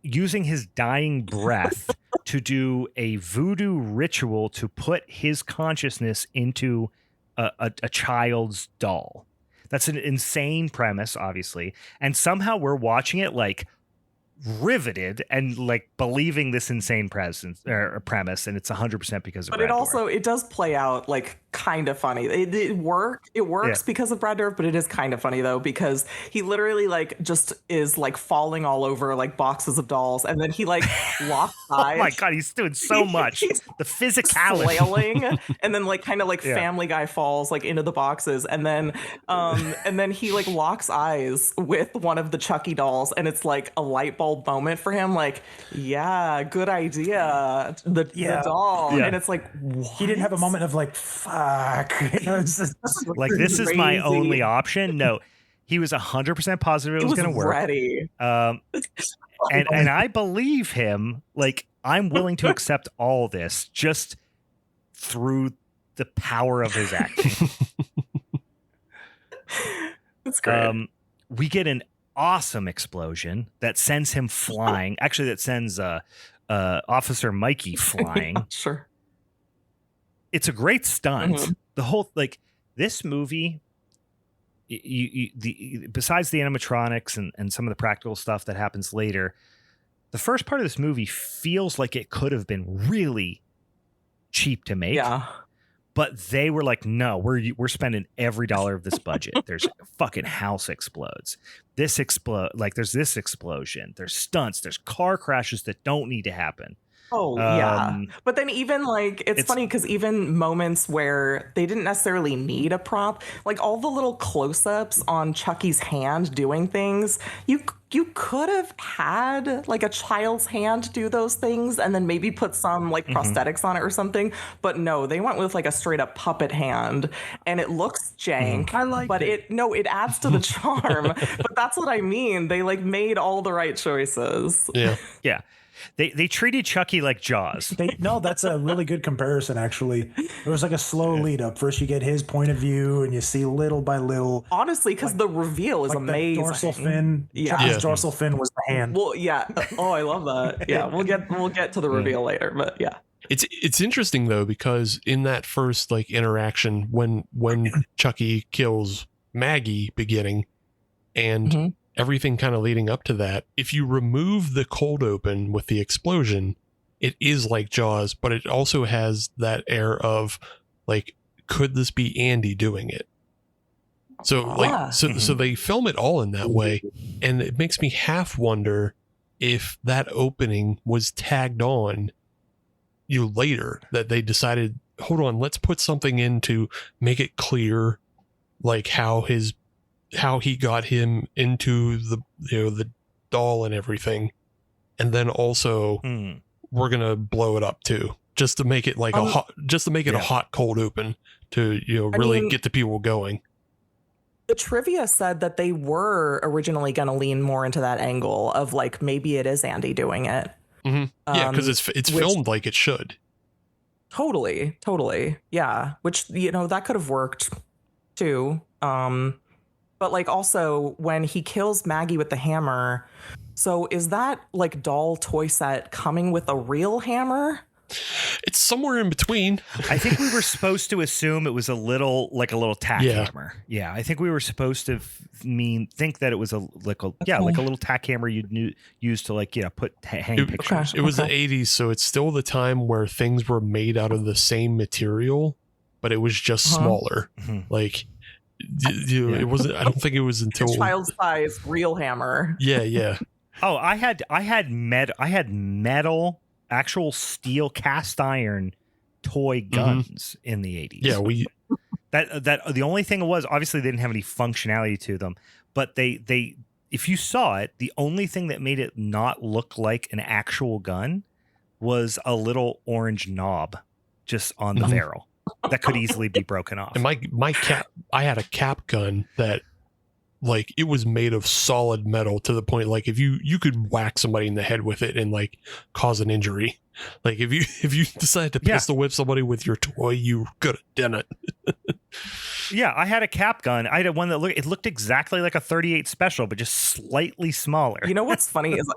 using his dying breath to do a voodoo ritual to put his consciousness into a child's doll. That's an insane premise, obviously. And somehow we're watching it like riveted and like believing this insane premise, and it's 100% because of but Brad Dourif. it does play out like kind of funny. It works because of Brad Dourif, but it is kind of funny though, because he literally like just is like falling all over like boxes of dolls, and then he like locks eyes. Oh my god, he's doing so much. The physicality, flailing, and then like kind of like Family Guy falls like into the boxes, and then he like locks eyes with one of the Chucky dolls, and it's like a light bulb moment for him, like, yeah, good idea, the doll. And it's like, what? He didn't have a moment of like, fuck. Like, this is my only option. No, he was 100% positive it was going to work. Ready. And I believe him. Like, I'm willing to accept all this just through the power of his acting. That's great. We get an awesome explosion that sends him flying. Actually, that sends Officer Mikey flying. Sure. It's a great stunt. Mm-hmm. The whole, like, this movie, besides the animatronics and some of the practical stuff that happens later, the first part of this movie feels like it could have been really cheap to make. Yeah. But they were like, no, we're spending every dollar of this budget. There's a fucking house explodes. There's this explosion. There's stunts. There's car crashes that don't need to happen. Oh, yeah. But then even like, it's funny because even moments where they didn't necessarily need a prop, like all the little close-ups on Chucky's hand doing things, you could have had like a child's hand do those things and then maybe put some like prosthetics on it or something. But no, they went with like a straight up puppet hand, and it looks jank. I like but it adds to the charm. But that's what I mean. They like made all the right choices. Yeah. Yeah. They treated Chucky like Jaws. No, that's a really good comparison, actually. It was like a slow lead up. First, you get his point of view, and you see little by little. Honestly, because the reveal is like amazing. The dorsal fin. Yeah. Chucky's dorsal fin was the hand. Well, yeah. Oh, I love that. Yeah, we'll get to the reveal later, but yeah. It's interesting though, because in that first like interaction when Chucky kills Maggie beginning and everything kind of leading up to that, if you remove the cold open with the explosion, it is like Jaws, but it also has that air of like, could this be Andy doing it? So like, so they film it all in that way, and it makes me half wonder if that opening was tagged on later, that they decided, hold on, let's put something in to make it clear, like how he got him into the doll and everything, and then also we're gonna blow it up too, just to make it like a hot cold open to really get the people going. The trivia said that they were originally going to lean more into that angle of like maybe it is Andy doing it. Yeah, because it's filmed like it should. Totally. Yeah, which that could have worked too. But like also when he kills Maggie with the hammer, so is that like doll toy set coming with a real hammer? It's somewhere in between. I think we were supposed to assume it was a little tack hammer. Yeah, I think we were supposed to think that it was a little tack hammer you'd use to hang pictures. It was the 80s, so it's still the time where things were made out of the same material, but it was just smaller. Like it wasn't. I don't think it was until child size real hammer. Yeah. Oh, I had metal. Actual steel cast iron toy guns in the 80s. Yeah, that the only thing was, obviously they didn't have any functionality to them, but they if you saw it, the only thing that made it not look like an actual gun was a little orange knob just on the barrel that could easily be broken off. And my cap, I had a cap gun that, like, it was made of solid metal to the point, like, if you could whack somebody in the head with it and like cause an injury. Like if you decided to pistol whip somebody with your toy, you could have done it. Yeah, I had a cap gun. I had one that looked exactly like a 38 special, but just slightly smaller. You know what's funny is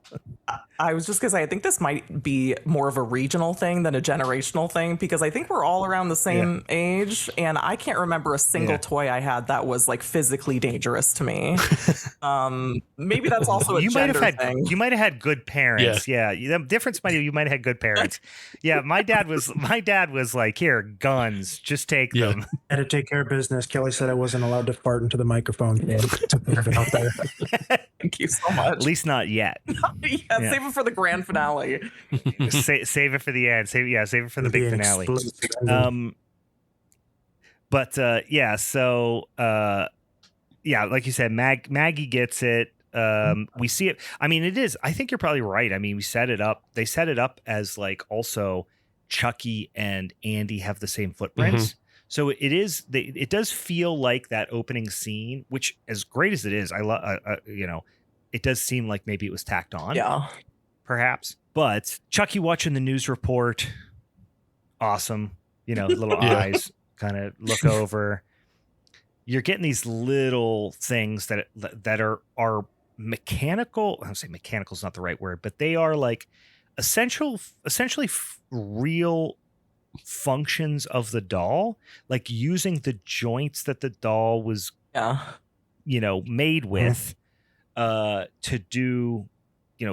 I was just gonna say, I think this might be more of a regional thing than a generational thing, because I think we're all around the same age, and I can't remember a single toy I had that was like physically dangerous to me. Maybe that's also a gender thing. You might have had good parents. Yeah. The difference might be you might have had good parents. Yeah, my dad was like, here, guns, just take them. I had to take care of business. Kelly said I wasn't allowed to fart into the microphone. Yeah, took care of it out there. Thank you so much. At least not yet. Save it for the grand finale. Save it for the end. Save it for the big finale. Like you said, Maggie gets it. We see it. I mean, it is. I think you're probably right. I mean, we set it up. They set it up as like also Chucky and Andy have the same footprints. Mm-hmm. So it is. It does feel like that opening scene, which, as great as it is, I love. It does seem like maybe it was tacked on. Yeah, perhaps. But Chucky watching the news report, awesome. Little eyes kind of look over. You're getting these little things that are mechanical. I don't say mechanical is not the right word, but they are like essentially real functions of the doll, like using the joints that the doll was made with to do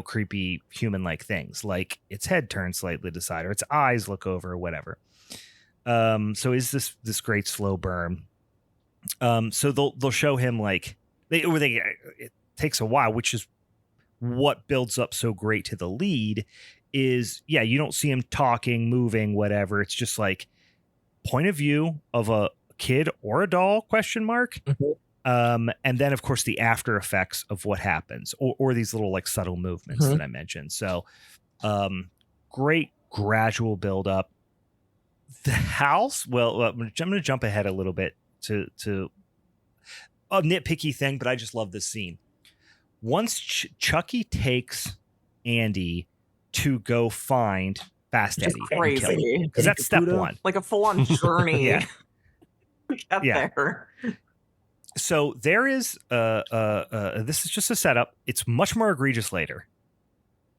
creepy human-like things, like its head turns slightly to the side or its eyes look over or whatever. So is this great slow burn. So they'll show him like it takes a while, which is what builds up so great to the lead. Is you don't see him talking, moving, whatever. It's just like point of view of a kid or a doll ? Mm-hmm. And then of course the after effects of what happens, or these little like subtle movements that I mentioned. So great gradual build up. The house. Well, I'm going to jump ahead a little bit to a nitpicky thing, but I just love this scene. Once Chucky takes Andy to go find Fast Eddie, crazy, because that's step one, like a full-on journey. Get there. So there is this is just a setup. It's much more egregious later.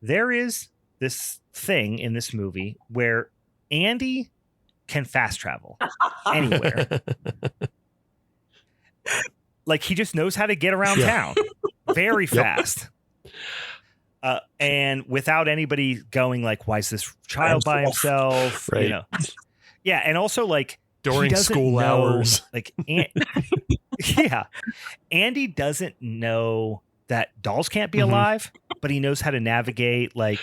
There is this thing in this movie where Andy can fast travel anywhere. Like he just knows how to get around town very fast. And without anybody going like, why is this child by himself? Right. Yeah. And also like during school hours, like, Andy doesn't know that dolls can't be alive, but he knows how to navigate like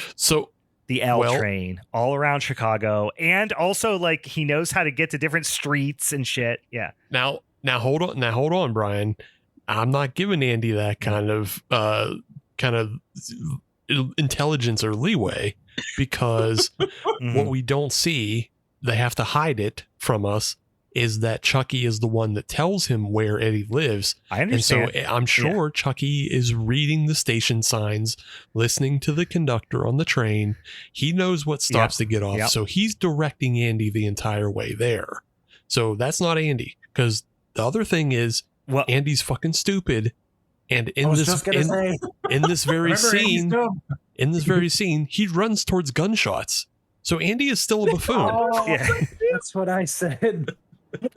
the L train all around Chicago. And also like he knows how to get to different streets and shit. Yeah. Now hold on, Brian. I'm not giving Andy that kind of intelligence or leeway, because what we don't see, they have to hide it from us, is that Chucky is the one that tells him where Eddie lives. I understand. And so I'm sure Chucky is reading the station signs, listening to the conductor on the train. He knows what stops to get off. So he's directing Andy the entire way there. So that's not Andy, because the other thing is, Andy's fucking stupid. And in this very scene, he runs towards gunshots. So Andy is still a buffoon. That's what I said.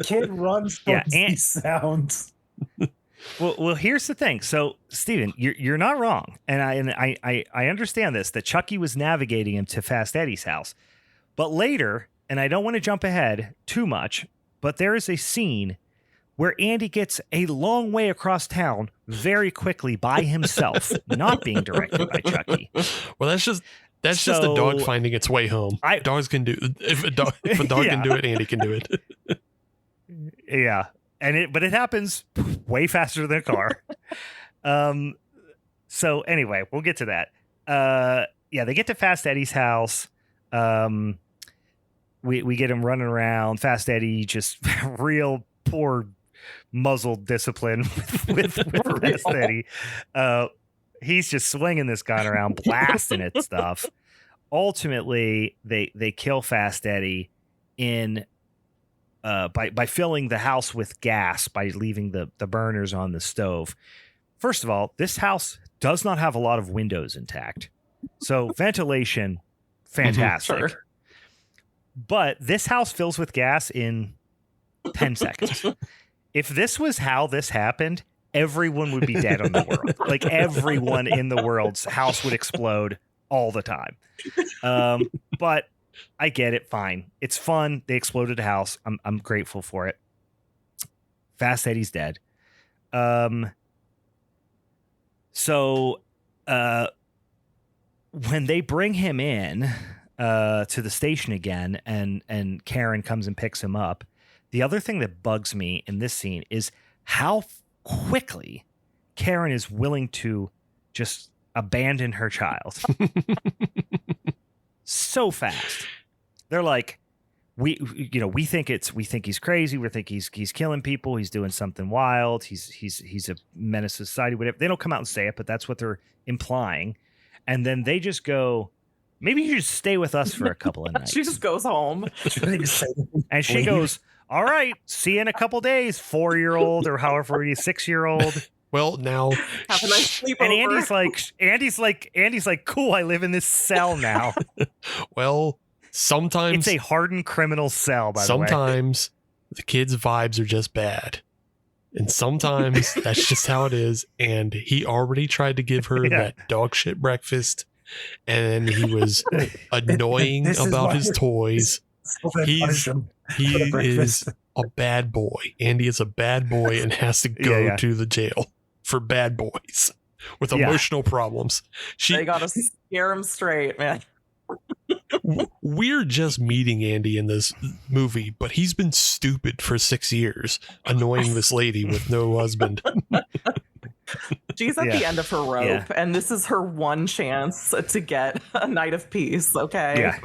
Kid runs towards these sounds. Well, here's the thing. So, Steven, you're not wrong, and I understand this, that Chucky was navigating him to Fast Eddie's house, but later, and I don't want to jump ahead too much, but there is a scene where Andy gets a long way across town very quickly by himself, not being directed by Chucky. Well, that's just a dog finding its way home. Dogs can do if a dog can do it, Andy can do it. Yeah, but it happens way faster than a car. So anyway, we'll get to that. They get to Fast Eddie's house. We get him running around. Fast Eddie, just real poor muzzled discipline with Fast Eddie. He's just swinging this gun around, blasting at stuff. Ultimately, they kill Fast Eddie by filling the house with gas, by leaving the burners on the stove. First of all, this house does not have a lot of windows intact. So ventilation, fantastic. Sure. But this house fills with gas in 10 seconds. If this was how this happened, everyone would be dead on the world. Like everyone in the world's house would explode all the time. But I get it. Fine. It's fun. They exploded a house. I'm grateful for it. Fast Eddie's dead. So when they bring him in to the station again and Karen comes and picks him up, the other thing that bugs me in this scene is how quickly Karen is willing to just abandon her child. So fast. They're like, we think he's crazy. We think he's killing people. He's doing something wild. He's a menace to society. Whatever. They don't come out and say it, but that's what they're implying. And then they just go, maybe you should stay with us for a couple of nights. She just goes home. And she goes, all right, see you in a couple days, 4-year-old or however 6-year-old. Well, now Have a nice sleepover. And Andy's like, cool, I live in this cell now. well, sometimes it's a hardened criminal cell, by the way. Sometimes the kids' vibes are just bad. And sometimes that's just how it is. And he already tried to give her that dog shit breakfast. And he was annoying about his toys. He is a bad boy. Andy is a bad boy and has to go to the jail for bad boys with emotional problems. They gotta scare him straight, man. We're just meeting Andy in this movie, but he's been stupid for 6 years, annoying this lady with no husband. She's at the end of her rope, and this is her one chance to get a night of peace. Okay. Yeah.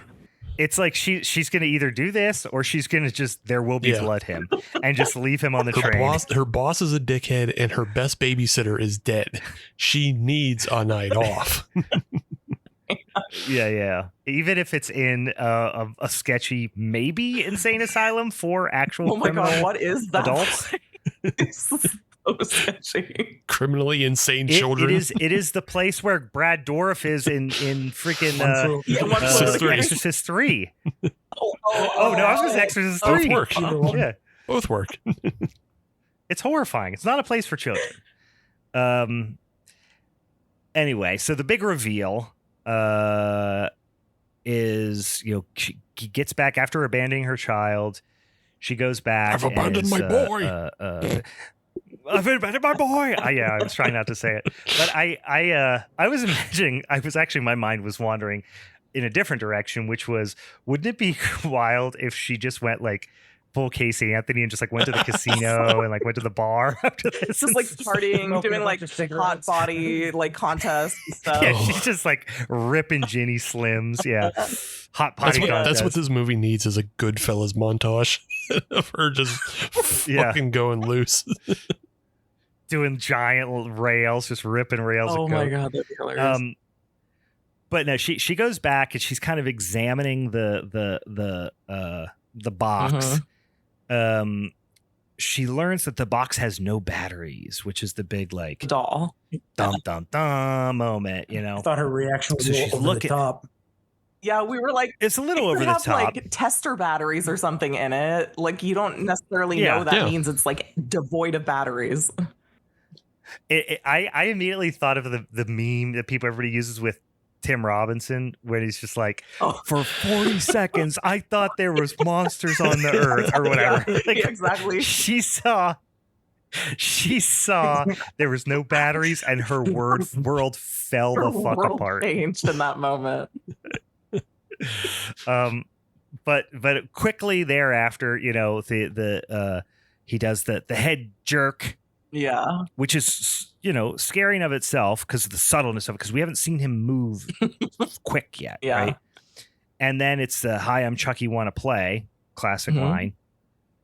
It's like she's going to either do this or she's going to just, there will be blood him and just leave him on the train. Her boss is a dickhead and her best babysitter is dead. She needs a night off. Yeah. Even if it's in a sketchy, maybe insane asylum for actual God, what is that? Adults. It's so sketchy. Criminally insane children. It is the place where Brad Dourif is in freaking Exorcist 3. No, I was going to say Exorcist 3. Both work. Yeah. Both work. It's horrifying. It's not a place for children. Anyway, so the big reveal is, he gets back after abandoning her child. She goes back. I've abandoned my boy. I've abandoned my boy. I was trying not to say it, but I was imagining. My mind was wandering in a different direction, which was, wouldn't it be wild if she just went like full Casey Anthony and just like went to the casino and like went to the bar after this, just like partying, doing like hot body like contests and stuff. Yeah, she's just like ripping Ginny Slims. Yeah, hot potty. That's what this movie needs, is a Goodfellas montage of her just fucking going loose, doing giant rails, just ripping rails. Oh my god, that'd be hilarious. But no, she goes back and she's kind of examining the box. She learns that the box has no batteries, which is the big like doll dum dum dum moment. I thought her reaction was she's over the top. Yeah, we were like, it's a little over the top. Like tester batteries or something in it. Like you don't necessarily know that means it's like devoid of batteries. I immediately thought of the meme that everybody uses with Tim Robinson, where he's just like, for 40 seconds, I thought there was monsters on the earth or whatever. Yeah, like, exactly. She saw there was no batteries and her world fell the fuck apart. Changed in that moment. But quickly thereafter, he does the head jerk. Yeah. Which is, scary in of itself because of the subtleness of it, because we haven't seen him move quick yet. Yeah. Right. And then it's the hi, I'm Chucky, wanna play, classic line.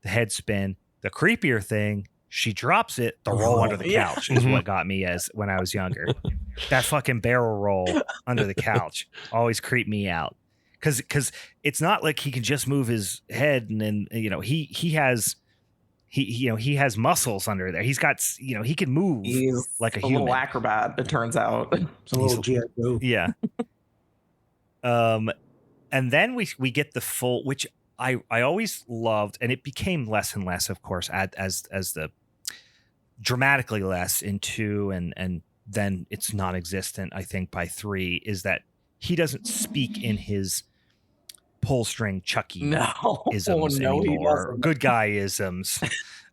The head spin. The creepier thing, she drops it, the roll under the couch is what got me as when I was younger. That fucking barrel roll under the couch always creeped me out. Because it's not like he can just move his head and then, he has muscles under there. He's got, he can move. He's like a human. Little acrobat, it turns out. It's a little G.I. Joe. Yeah. And then we get the full, which I always loved, and it became less and less, of course, as the dramatically less in 2, and then it's non-existent, I think, by 3, is that he doesn't speak in his pull string Chucky isms anymore, good guy isms.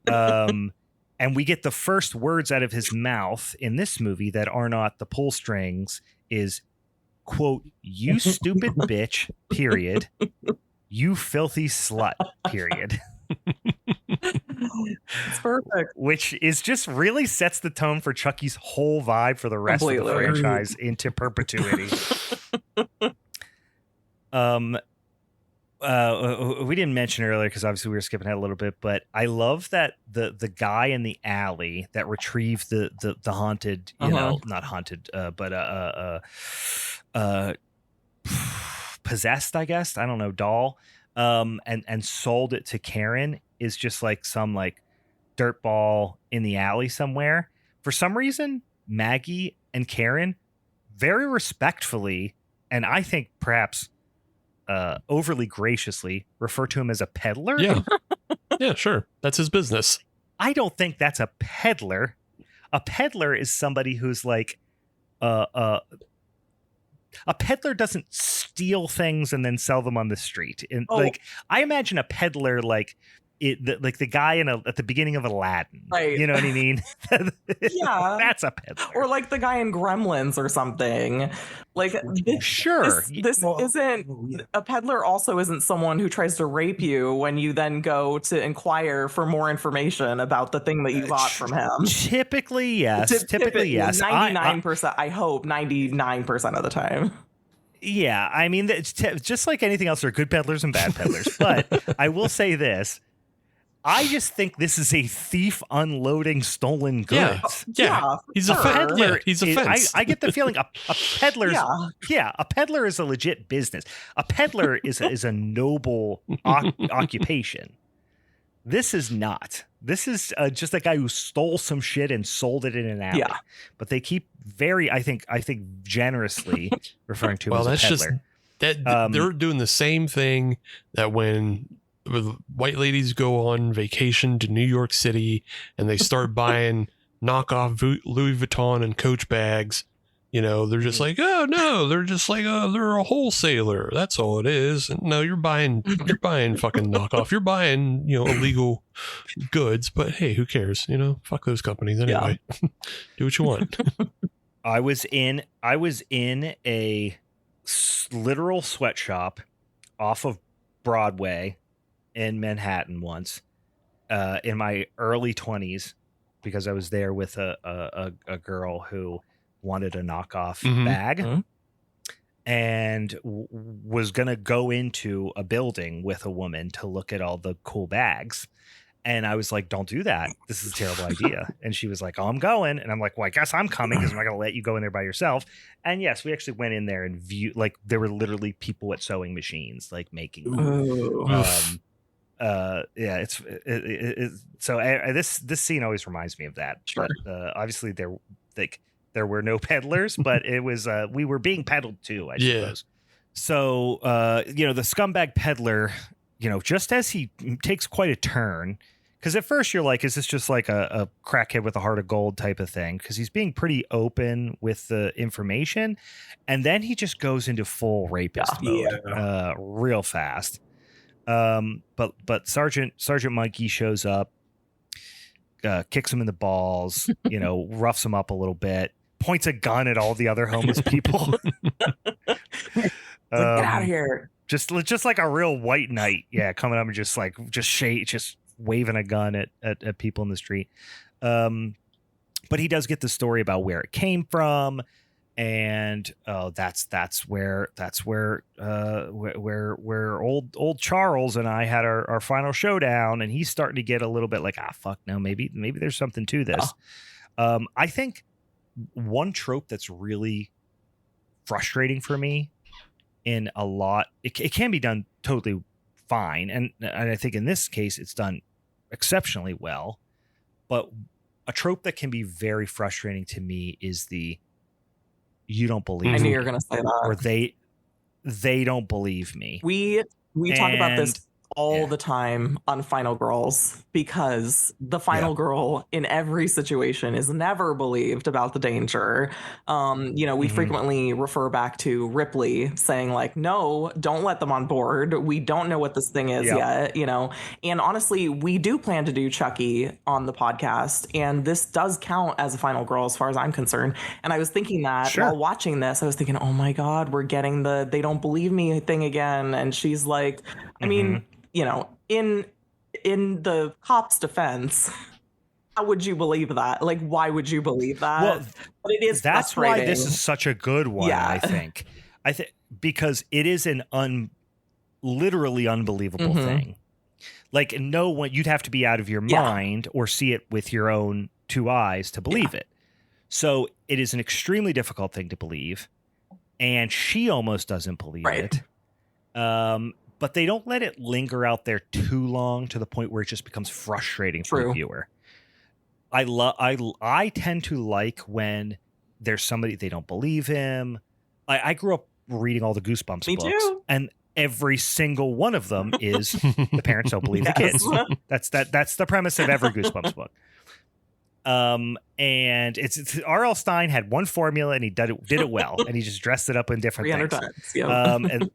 And we get the first words out of his mouth in this movie that are not the pull strings is, quote, "You stupid bitch, period. You filthy slut, period." It's perfect. Which is just really sets the tone for Chucky's whole vibe for the rest of the franchise into perpetuity. We didn't mention earlier because obviously we were skipping ahead a little bit, but I love that the guy in the alley that retrieved the haunted, not haunted, but possessed, I guess, I don't know, doll, and sold it to Karen is just like some like dirtball in the alley somewhere. For some reason, Maggie and Karen very respectfully, and I think perhaps overly graciously, refer to him as a peddler. Yeah, sure, that's his business. I don't think that's a peddler. A peddler is somebody who's like a peddler doesn't steal things and then sell them on the street. And like I imagine a peddler like like the guy at the beginning of Aladdin, right? You know what I mean? Yeah, that's a peddler. Or like the guy in Gremlins or something. Like sure, this isn't a peddler. Also, isn't someone who tries to rape you when you then go to inquire for more information about the thing that you bought from him. Typically, yes. Typically, yes. 99%. I hope 99% of the time. Yeah, I mean, it's just like anything else, there are good peddlers and bad peddlers. But I will say this. I just think this is a thief unloading stolen goods. Yeah. He's a peddler. He's a fence. I get the feeling a peddler's a peddler is a legit business. A peddler is a noble occupation. This is not. This is just a guy who stole some shit and sold it in an alley. Yeah. But they keep I think generously referring to him as a peddler. They're doing the same thing that when white ladies go on vacation to New York City and they start buying knockoff Louis Vuitton and Coach bags. They're just like, oh no, they're just like, oh, they're a wholesaler. That's all it is. And no, you're buying fucking knockoff. You're buying, illegal goods. But hey, who cares? Fuck those companies anyway. Yeah. Do what you want. I was in a literal sweatshop off of Broadway in Manhattan once, in my early 20s, because I was there with a girl who wanted a knockoff bag and was going to go into a building with a woman to look at all the cool bags. And I was like, don't do that. This is a terrible idea. And she was like, oh, I'm going. And I'm like, well, I guess I'm coming because I'm not going to let you go in there by yourself. And yes, we actually went in there and viewed, like, there were literally people at sewing machines, like making them. So this scene always reminds me of that. Sure. But obviously there were no peddlers, but it was we were being peddled too, I suppose. So the scumbag peddler, just as he takes quite a turn, because at first you're like, is this just like a crackhead with a heart of gold type of thing? Because he's being pretty open with the information, and then he just goes into full rapist mode real fast. But Sergeant Monkey shows up, kicks him in the balls, roughs him up a little bit, points a gun at all the other homeless people. Get out of here. Just like a real white knight. Yeah. Coming up and just waving a gun at people in the street. But he does get the story about where it came from. And that's where old Charles and I had our final showdown, and he's starting to get a little bit like, fuck no, maybe there's something to this. I think one trope that's really frustrating for me in a lot, it can be done totally fine, and I think in this case it's done exceptionally well, but a trope that can be very frustrating to me is the you don't believe I knew me, you were going to say that. or they don't believe me. We talk about this all yeah. the time on Final Girls, because the final girl in every situation is never believed about the danger. We frequently refer back to Ripley saying like, no, don't let them on board. We don't know what this thing is yet, and honestly, we do plan to do Chucky on the podcast, and this does count as a final girl as far as I'm concerned. And I was thinking that while watching this, I was thinking, oh my God, we're getting the they don't believe me thing again. And she's like, I mean, in the cop's defense, how would you believe that? Like, why would you believe that? Well, but it is that's why this is such a good one. I think because it is an literally unbelievable thing. Like, no one, you'd have to be out of your mind or see it with your own two eyes to believe it. So it is an extremely difficult thing to believe, and she almost doesn't believe it. But they don't let it linger out there too long to the point where it just becomes frustrating for the viewer. I tend to like when there's somebody, they don't believe him. I grew up reading all the Goosebumps Me books, too. and every single one of them is the parents don't believe the kids. That's the premise of every Goosebumps book. And it's R.L. Stine had one formula, and he did it well, and he just dressed it up in different 300 things. Times. And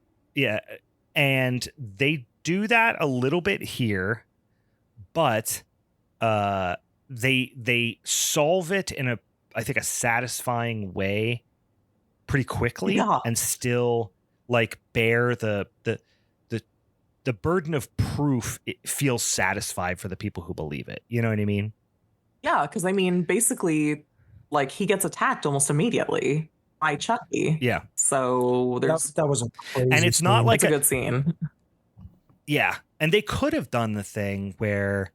and they do that a little bit here, but they solve it in I think a satisfying way pretty quickly, and still like bear the burden of proof. It feels satisfied for the people who believe it. You know what I mean? Yeah, because I mean, basically, like, he gets attacked almost immediately by Chucky. Yeah. So that was a crazy and it's not scene. like a good scene. Yeah, and they could have done the thing where,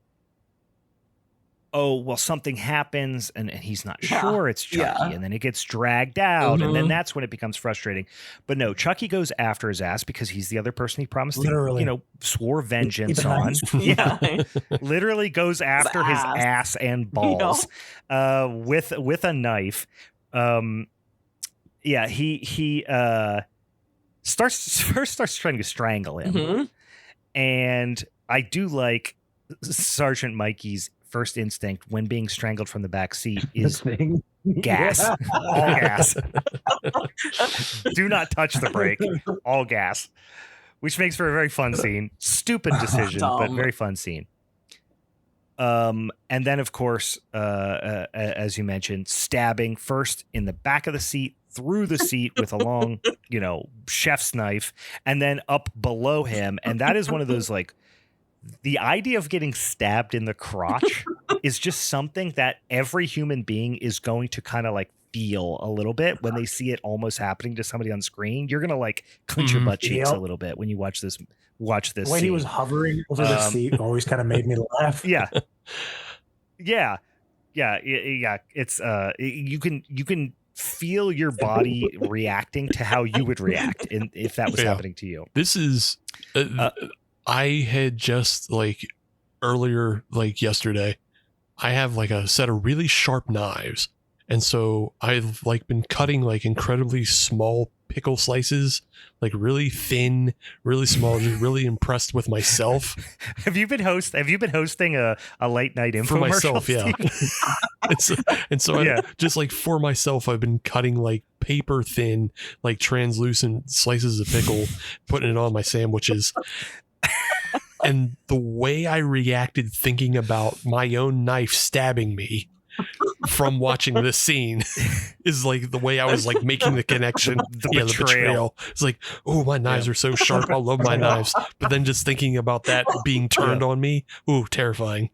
oh, well, something happens and he's not sure it's Chucky, and then it gets dragged out, and then that's when it becomes frustrating. But no, Chucky goes after his ass because he's the other person he promised to, swore vengeance on. Literally goes after his ass and balls with a knife. He starts trying to strangle him, and I do like Sergeant Mikey's first instinct when being strangled from the back seat is gas. All gas. Do not touch the brake. All gas. Which makes for a very fun scene. Stupid decision, but very fun scene. And then, of course, as you mentioned, stabbing first in the back of the seat, through the seat with a long, chef's knife, and then up below him. And that is one of those, like, the idea of getting stabbed in the crotch is just something that every human being is going to kind of like feel a little bit when they see it almost happening to somebody on screen. You're going to like clench your butt cheeks a little bit when you watch this. The way he was hovering over the seat always kind of made me laugh. Yeah. It's you can feel your body reacting to how you would react if that was happening to you. This is I had just like earlier, like yesterday, I have like a set of really sharp knives. And so I've like been cutting like incredibly small pickle slices, like really thin, really small, just really impressed with myself. Have you been hosting a late night infomercial? For myself, yeah. and so I just like for myself, I've been cutting like paper thin, like translucent slices of pickle, putting it on my sandwiches. And the way I reacted thinking about my own knife stabbing me from watching this scene is like the way I was like making the connection. The betrayal. It's like, oh, my knives are so sharp. I love my knives. But then just thinking about that being turned on me, ooh, terrifying.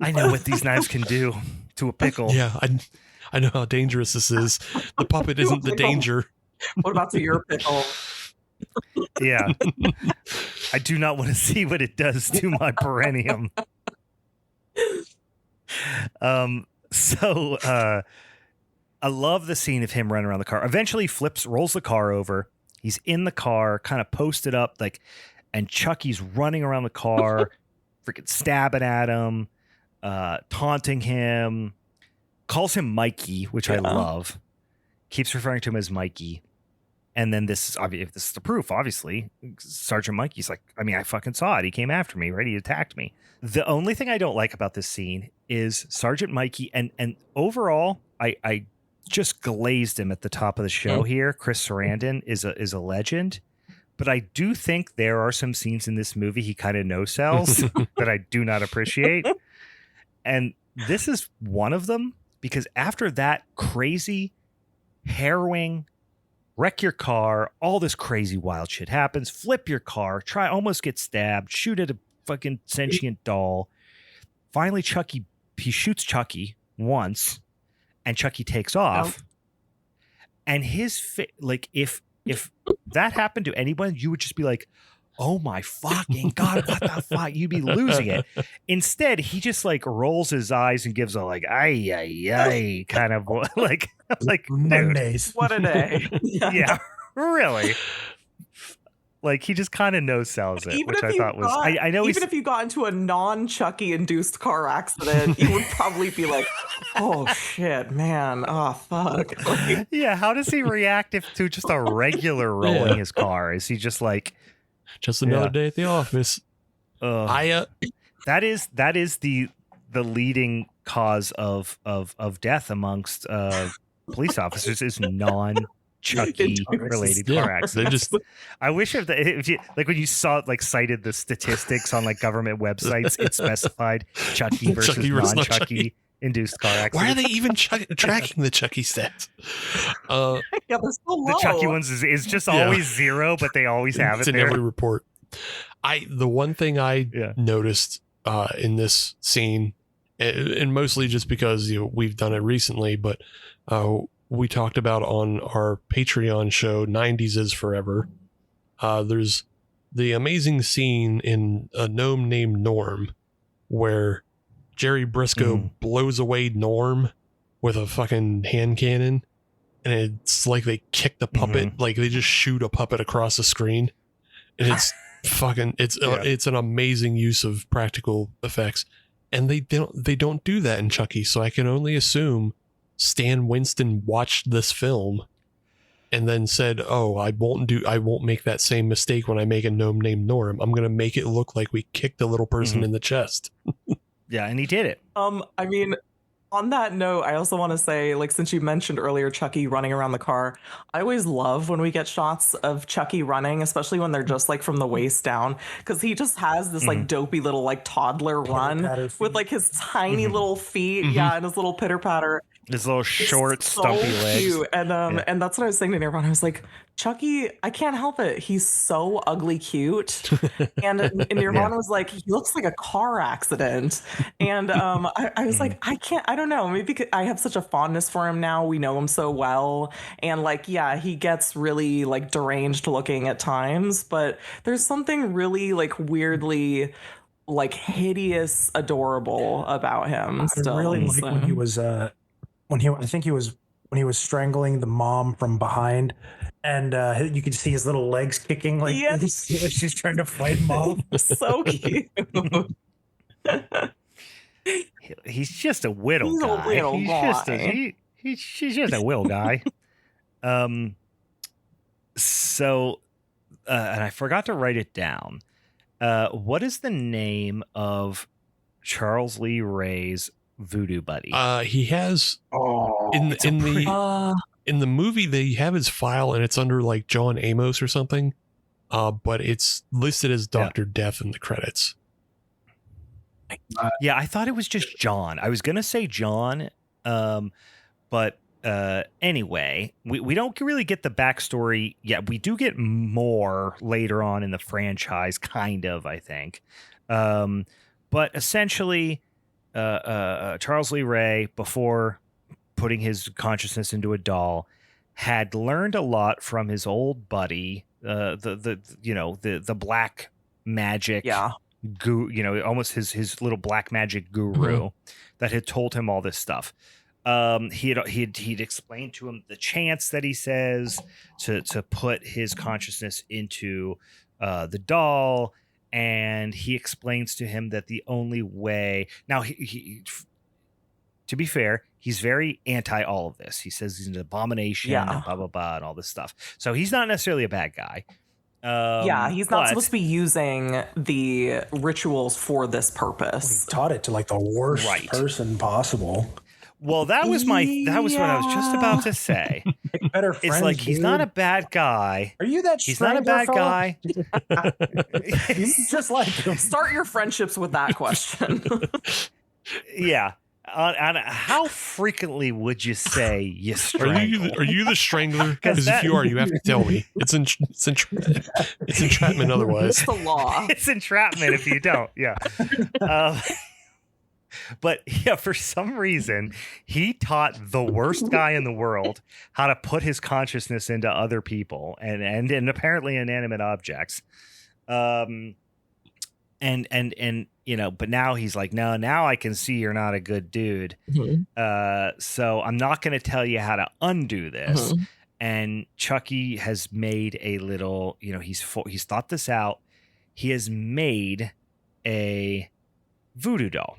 I know what these knives can do to a pickle. Yeah, I know how dangerous this is. The puppet isn't the danger. What about to your pickle? Yeah. I do not want to see what it does to my perineum. So I love the scene of him running around the car. Eventually rolls the car over. He's in the car, kind of posted up, like, and Chucky's running around the car, freaking stabbing at him, taunting him, calls him Mikey, which I love. Keeps referring to him as Mikey. And then this is the proof, obviously. Sergeant Mikey's like, I mean, I fucking saw it. He came after me, right? He attacked me. The only thing I don't like about this scene is Sergeant Mikey, and overall, I just glazed him at the top of the show here. Chris Sarandon is a legend. But I do think there are some scenes in this movie he kind of no-sells that I do not appreciate. And this is one of them, because after that crazy, harrowing, wreck your car, all this crazy wild shit happens, flip your car, almost get stabbed, shoot at a fucking sentient doll. Finally, he shoots Chucky once, and Chucky takes off. And his like, if that happened to anyone, you would just be like, oh my fucking God, what the fuck? You'd be losing it. Instead, he just like rolls his eyes and gives a like, ay, ay, ay, kind of like Mondays. What a day. Yeah, really. Like, he just kind of no-sells it, which I thought was... I know even if you got into a non-Chucky induced car accident, you would probably be like, oh shit, man, oh fuck. Like, yeah, how does he react to just a regular rolling his car? Is he just like... Just another day at the office. That is the leading cause of death amongst police officers is non-Chucky related car accidents. I wish if you like when you saw like cited the statistics on like government websites, it specified Chucky versus non-Chucky induced car accidents. Why are they even tracking the Chucky stats? they're so low. The Chucky ones is just always zero, but they always have it's it in there. every report. The one thing I noticed in this scene, and mostly just because we've done it recently, but we talked about on our Patreon show, 90s is Forever. There's the amazing scene in A Gnome Named Norm where Jerry Briscoe blows away Norm with a fucking hand cannon, and it's like they kick the puppet, like they just shoot a puppet across the screen, and it's fucking it's an amazing use of practical effects, and they don't do that in Chucky. So I can only assume Stan Winston watched this film and then said, "Oh, I won't make that same mistake when I make A Gnome Named Norm. I'm gonna make it look like we kicked the little person in the chest." Yeah, and he did it. I mean, on that note, I also want to say, like, since you mentioned earlier Chucky running around the car, I always love when we get shots of Chucky running, especially when they're just like from the waist down, because he just has this like dopey little like toddler run with like his tiny little feet, and his little pitter patter. His little short, stumpy legs. Cute. And that's what I was saying to Nirvan. I was like, Chucky, I can't help it. He's so ugly cute. And Nirvan was like, he looks like a car accident. And I was like, I don't know. Maybe I have such a fondness for him now. We know him so well. And like, yeah, he gets really like deranged looking at times, but there's something really like weirdly like hideous, adorable about him. I really like when he was when he was strangling the mom from behind, and you could see his little legs kicking like she's trying to fight mom. So cute. He's just a whittle He's guy. A whittle guy. She's just a whittle guy. So, and I forgot to write it down. What is the name of Charles Lee Ray's voodoo buddy? He has in the movie they have his file and it's under like John Amos or something, but it's listed as Dr. Death in the credits. Yeah, I thought it was just John. I was gonna say John, but anyway, we don't really get the backstory yet. We do get more later on in the franchise, kind of, I think, but essentially Charles Lee Ray, before putting his consciousness into a doll, had learned a lot from his old buddy, the black magic, almost his little black magic guru that had told him all this stuff. He'd explained to him the chants that he says to put his consciousness into the doll. And he explains to him that the only way now to be fair, he's very anti all of this. He says he's an abomination and blah, blah, blah, and all this stuff. So he's not necessarily a bad guy. He's not supposed to be using the rituals for this purpose. He taught it to like the worst person possible. Well, that was what I was just about to say. Better friends, it's like he's not a bad guy. Are you that? He's not a bad guy. You just like him. Start your friendships with that question. Yeah. How frequently would you say you strangle? Are you the strangler? Because if you are, you have to tell me. It's entrapment otherwise. It's the law. It's entrapment if you don't. Yeah. But yeah, for some reason, he taught the worst guy in the world how to put his consciousness into other people and apparently inanimate objects. And you know, but now he's like, no, now I can see you're not a good dude. Mm-hmm. So I'm not going to tell you how to undo this. Mm-hmm. And Chucky has made a little, you know, he's thought this out. He has made a voodoo doll.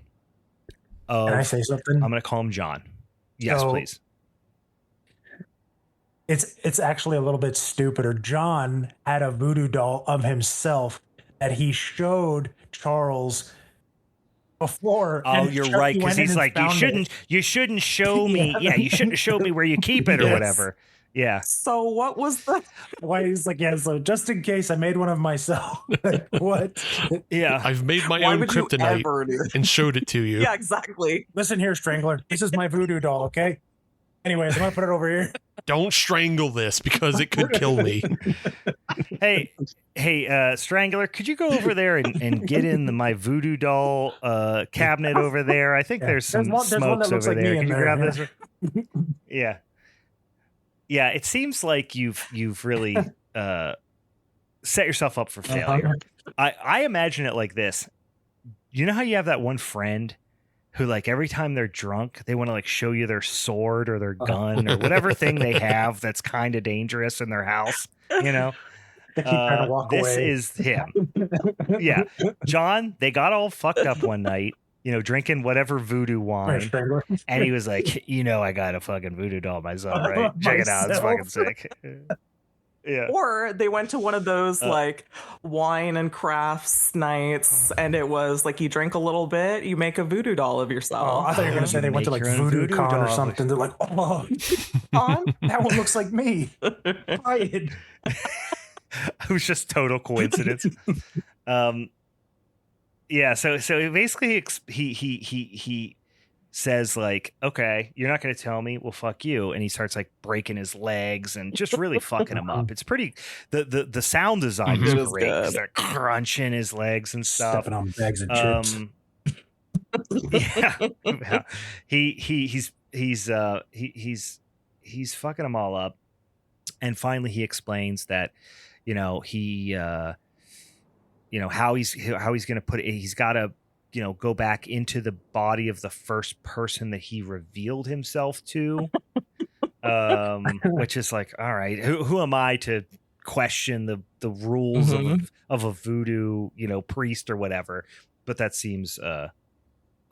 Can I say something? I'm going to call him John. Yes, so, please. It's actually a little bit stupider. John had a voodoo doll of himself that he showed Charles before. Oh, you're right, because he's like, you shouldn't show me. Yeah, you shouldn't show me where you keep it or whatever. Yeah. So what was the? Why he's like, yeah. So just in case, I made one of myself. What? Yeah, I've made my own kryptonite and showed it to you. Yeah, exactly. Listen here, Strangler. This is my voodoo doll. Okay. Anyways, I'm gonna put it over here. Don't strangle this because it could kill me. Hey, Strangler, could you go over there and get in my voodoo doll cabinet over there? I think there's some smokes over there. Can you grab this? Yeah. Yeah, it seems like you've really set yourself up for failure. I imagine it like this. You know how you have that one friend who, like, every time they're drunk, they want to like show you their sword or their gun or whatever thing they have that's kind of dangerous in their house, you know? They keep trying to walk this away. Is him. Yeah. John, they got all fucked up one night, you know, drinking whatever voodoo wine. And he was like, you know, I got a fucking voodoo doll myself, right? Check it out. It's fucking sick. Yeah. Or they went to one of those like wine and crafts nights, and it was like you drink a little bit, you make a voodoo doll of yourself. Oh, I thought you were going to say they went to like Voodoo Con or something. They're like, oh, that one looks like me. Buy it. It was just total coincidence. Yeah, so basically he says like, okay, you're not going to tell me, well, fuck you, and he starts like breaking his legs and just really fucking him up. It's pretty the sound design is great because they're crunching his legs and stuff. Stepping on bags of chips. Yeah. He's fucking them all up, and finally he explains that, you know, he you know, how he's going to put it. He's got to, you know, go back into the body of the first person that he revealed himself to, which is like, all right, who am I to question the rules of a voodoo, you know, priest or whatever? But that seems a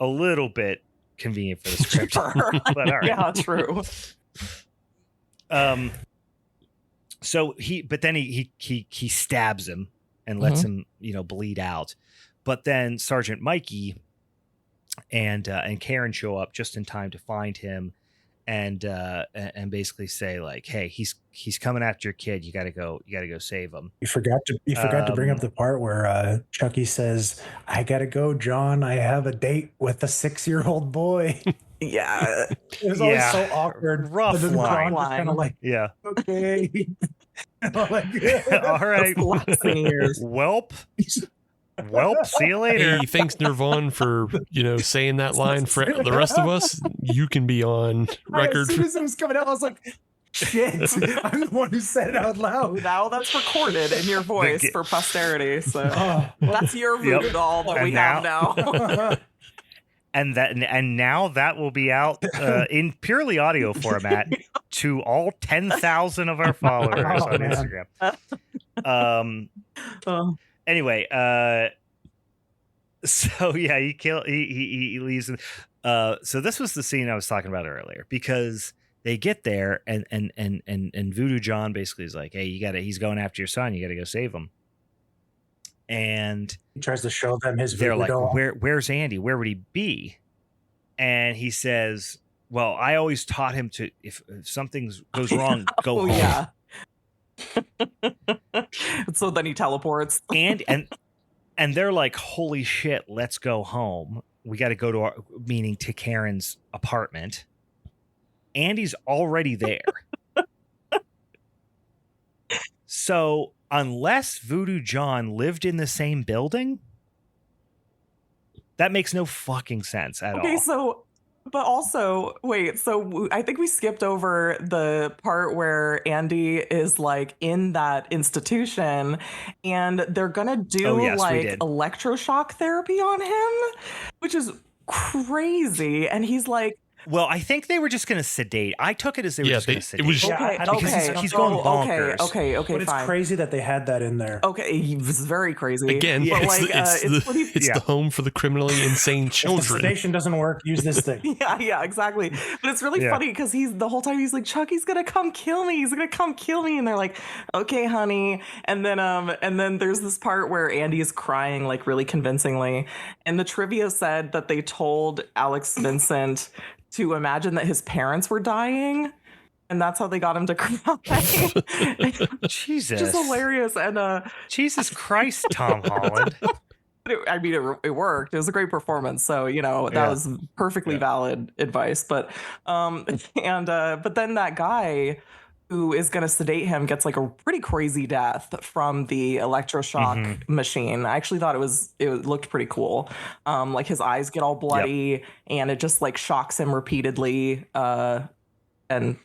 little bit convenient for the script. But all right. Yeah, true. So then he stabs him and lets him, you know, bleed out. But then Sergeant Mikey and Karen show up just in time to find him and basically say like, hey, he's coming after your kid. You gotta go save him. You forgot to bring up the part where Chucky says, I gotta go, John. I have a date with a 6-year-old boy. Yeah. It was always so awkward. Rough line. Kind of like, yeah. Okay. Like, all right. Welp, see you later. Hey, thanks Nirvan for, you know, saying that line. For the rest of us, you can be on record. As soon as it was coming out, I was like, shit, I'm the one who said it out loud. Now that's recorded in your voice for posterity. So that's your voodoo doll that we have now. And now that will be out in purely audio format to all 10,000 of our followers on Instagram. Anyway, so yeah, he leaves. So this was the scene I was talking about earlier, because they get there and Voodoo John basically is like, hey, he's going after your son. You got to go save him. And he tries to show them his they're voodoo like, doll. where's Andy? Where would he be? And he says, well, I always taught him to, if something goes wrong, go home. Yeah. So then he teleports. And they're like, holy shit, let's go home. We got to go to Karen's apartment. Andy's already there. So unless Voodoo John lived in the same building, that makes no fucking sense at all. Okay, so, but also, wait, so I think we skipped over the part where Andy is like in that institution and they're gonna do electroshock therapy on him, which is crazy. And he's like, well, I think they were just going to sedate. I took it as they were just going to sedate. He's going bonkers. Okay, but it's fine. crazy that they had that in there. Okay, he was very crazy. Again, but it's the home for the criminally insane children. If the sedation doesn't work, use this thing. Yeah, exactly. But it's really funny because the whole time he's like, Chucky's gonna come kill me. He's gonna come kill me, and they're like, okay, honey. And then there's this part where Andy is crying like really convincingly, and the trivia said that they told Alex Vincent to imagine that his parents were dying, and that's how they got him to cry. Jesus, just hilarious. And Jesus Christ, Tom Holland. It worked. It was a great performance, so that was perfectly valid advice. But but then that guy who is going to sedate him gets like a pretty crazy death from the electroshock machine. I actually thought it looked pretty cool. Like his eyes get all bloody and it just like shocks him repeatedly. And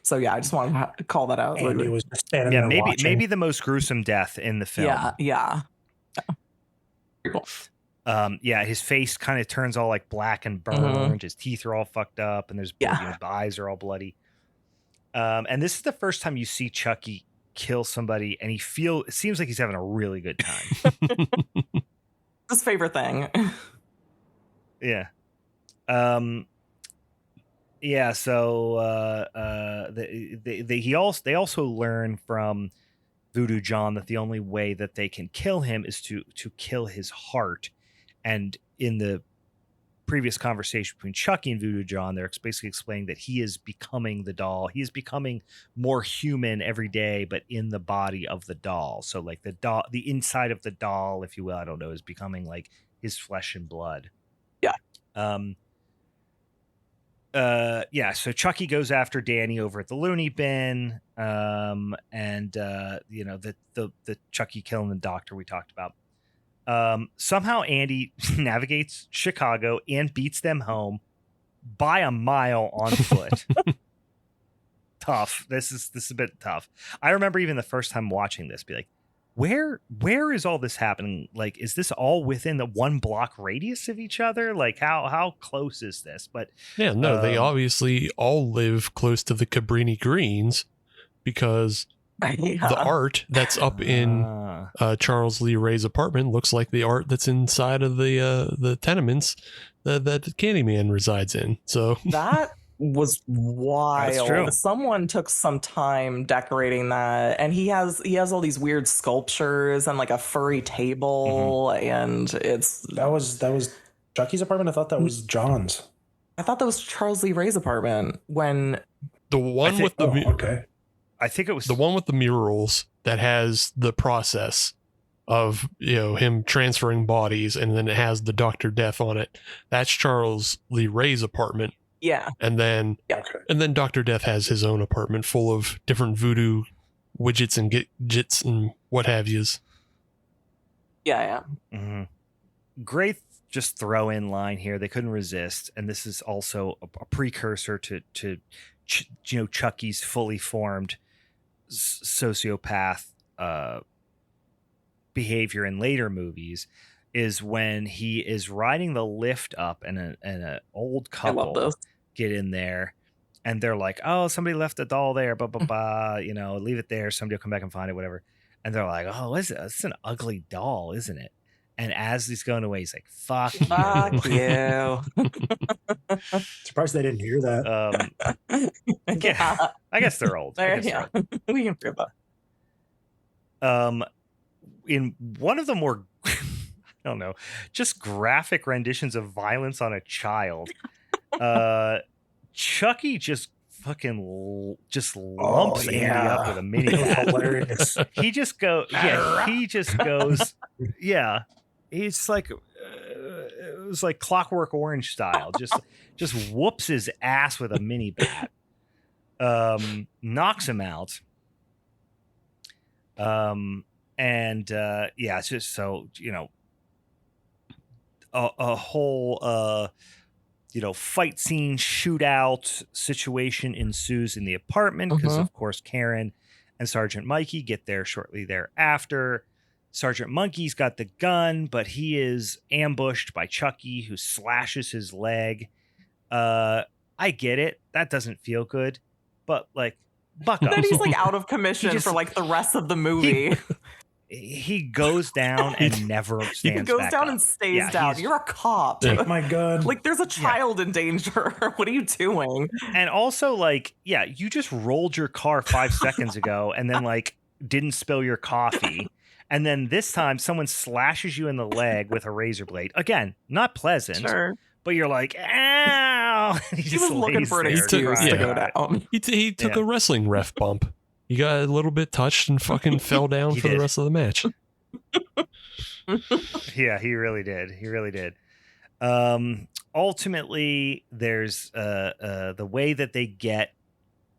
so, I just wanted to call that out. Andy was just standing there watching. Maybe the most gruesome death in the film. Yeah. Pretty cool. His face kind of turns all like black and burned. His teeth are all fucked up and there's the eyes are all bloody. And this is the first time you see Chucky kill somebody, and it seems like he's having a really good time. His favorite thing. Yeah. So they also learn from Voodoo John that the only way that they can kill him is to kill his heart. And in the previous conversation between Chucky and Voodoo John, they're basically explaining that he is becoming the doll. He is becoming more human every day, but in the body of the doll. So like the inside of the doll, if you will, I don't know, is becoming like his flesh and blood. Yeah. So Chucky goes after Danny over at the loony bin. The Chucky killing the doctor we talked about. Somehow Andy navigates Chicago and beats them home by a mile on foot. Tough. This is a bit tough. I remember even the first time watching this, be like, where is all this happening? Like, is this all within the 1 block radius of each other? Like, how close is this? But they obviously all live close to the Cabrini Greens because the art that's up in Charles Lee Ray's apartment looks like the art that's inside of the tenements that Candyman resides in. So that was wild. That's true. Someone took some time decorating that, and he has all these weird sculptures and like a furry table, and that was Chucky's apartment. I thought that was John's. I thought that was Charles Lee Ray's apartment. When the one with the okay. I think it was the one with the murals that has the process of him transferring bodies, and then it has the Dr. Death on it. That's Charles Lee Ray's apartment. Yeah. And then Dr. Death has his own apartment full of different voodoo widgets and gadgets and what have yous. Yeah. Great just throw in line here. They couldn't resist, and this is also a precursor to Chucky's fully formed sociopath behavior in later movies, is when he is riding the lift up and an old couple get in there and they're like, oh, somebody left a doll there, leave it there, somebody will come back and find it, whatever. And they're like, oh, it's an ugly doll, isn't it? And as he's going away, he's like, fuck you. Surprised they didn't hear that. Yeah, I guess they're old. We can prove that. In one of the more, I don't know, just graphic renditions of violence on a child, Chucky just fucking just lumps Andy up with a mini bat. Hilarious. He just goes, yeah. He's like, it was like Clockwork Orange style. Just whoops his ass with a mini bat. Knocks him out. It's just so, a whole fight scene shootout situation ensues in the apartment because of course Karen and Sergeant Mikey get there shortly thereafter. Sergeant Monkey's got the gun, but he is ambushed by Chucky, who slashes his leg. I get it. That doesn't feel good, but like, buck up. Then he's like out of commission for like the rest of the movie. He goes down and never stands he goes back down up. and stays down. You're a cop. Take my gun. Like there's a child in danger. What are you doing? And also like, you just rolled your car 5 seconds ago and then like didn't spill your coffee. And then this time someone slashes you in the leg with a razor blade. Again, not pleasant. Sure. But you're like, ow. He was looking for an excuse to go down. He took a wrestling ref bump. He got a little bit touched and fucking fell down for the rest of the match. Yeah, he really did. He really did. Ultimately, there's the way that they get,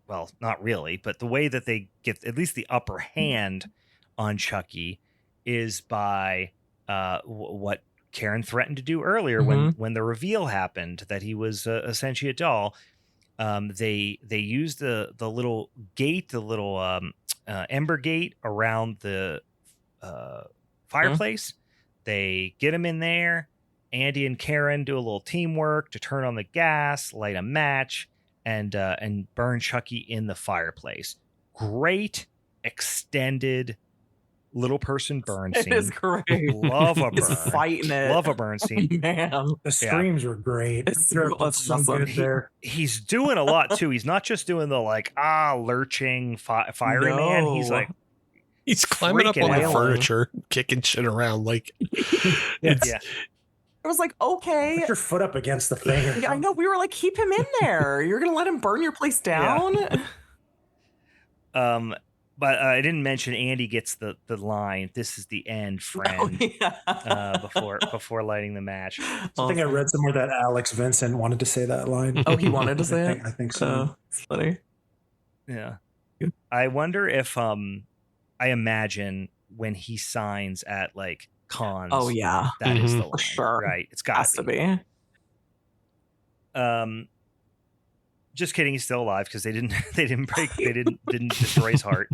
well, not really, but the way that they get at least the upper hand on Chucky is by what Karen threatened to do earlier when the reveal happened that he was a sentient doll. They use the little gate, the little ember gate around the fireplace. They get him in there. Andy and Karen do a little teamwork to turn on the gas, light a match, and burn Chucky in the fireplace. Great extended little person burn scene. It is great. Love a burn. He's fighting it. Love a burn scene. Oh, man. The screams were great. It's so Some awesome. good there. He's doing a lot too. He's not just doing the like lurching fireman. He's like he's climbing up on the wailing. furniture, kicking shit around like It was like, okay. Put your foot up against the thing. Yeah, I know. We were like, keep him in there. You're gonna let him burn your place down. But I didn't mention Andy gets the line, "This is the end, friend," before lighting the match. I think I read somewhere that Alex Vincent wanted to say that line. Oh, he wanted to say it? I think so. It's funny. Yeah. I wonder if I imagine when he signs at like cons. Oh yeah, that is the line, for sure. right? It's got to be. Just kidding, he's still alive because they didn't destroy his heart.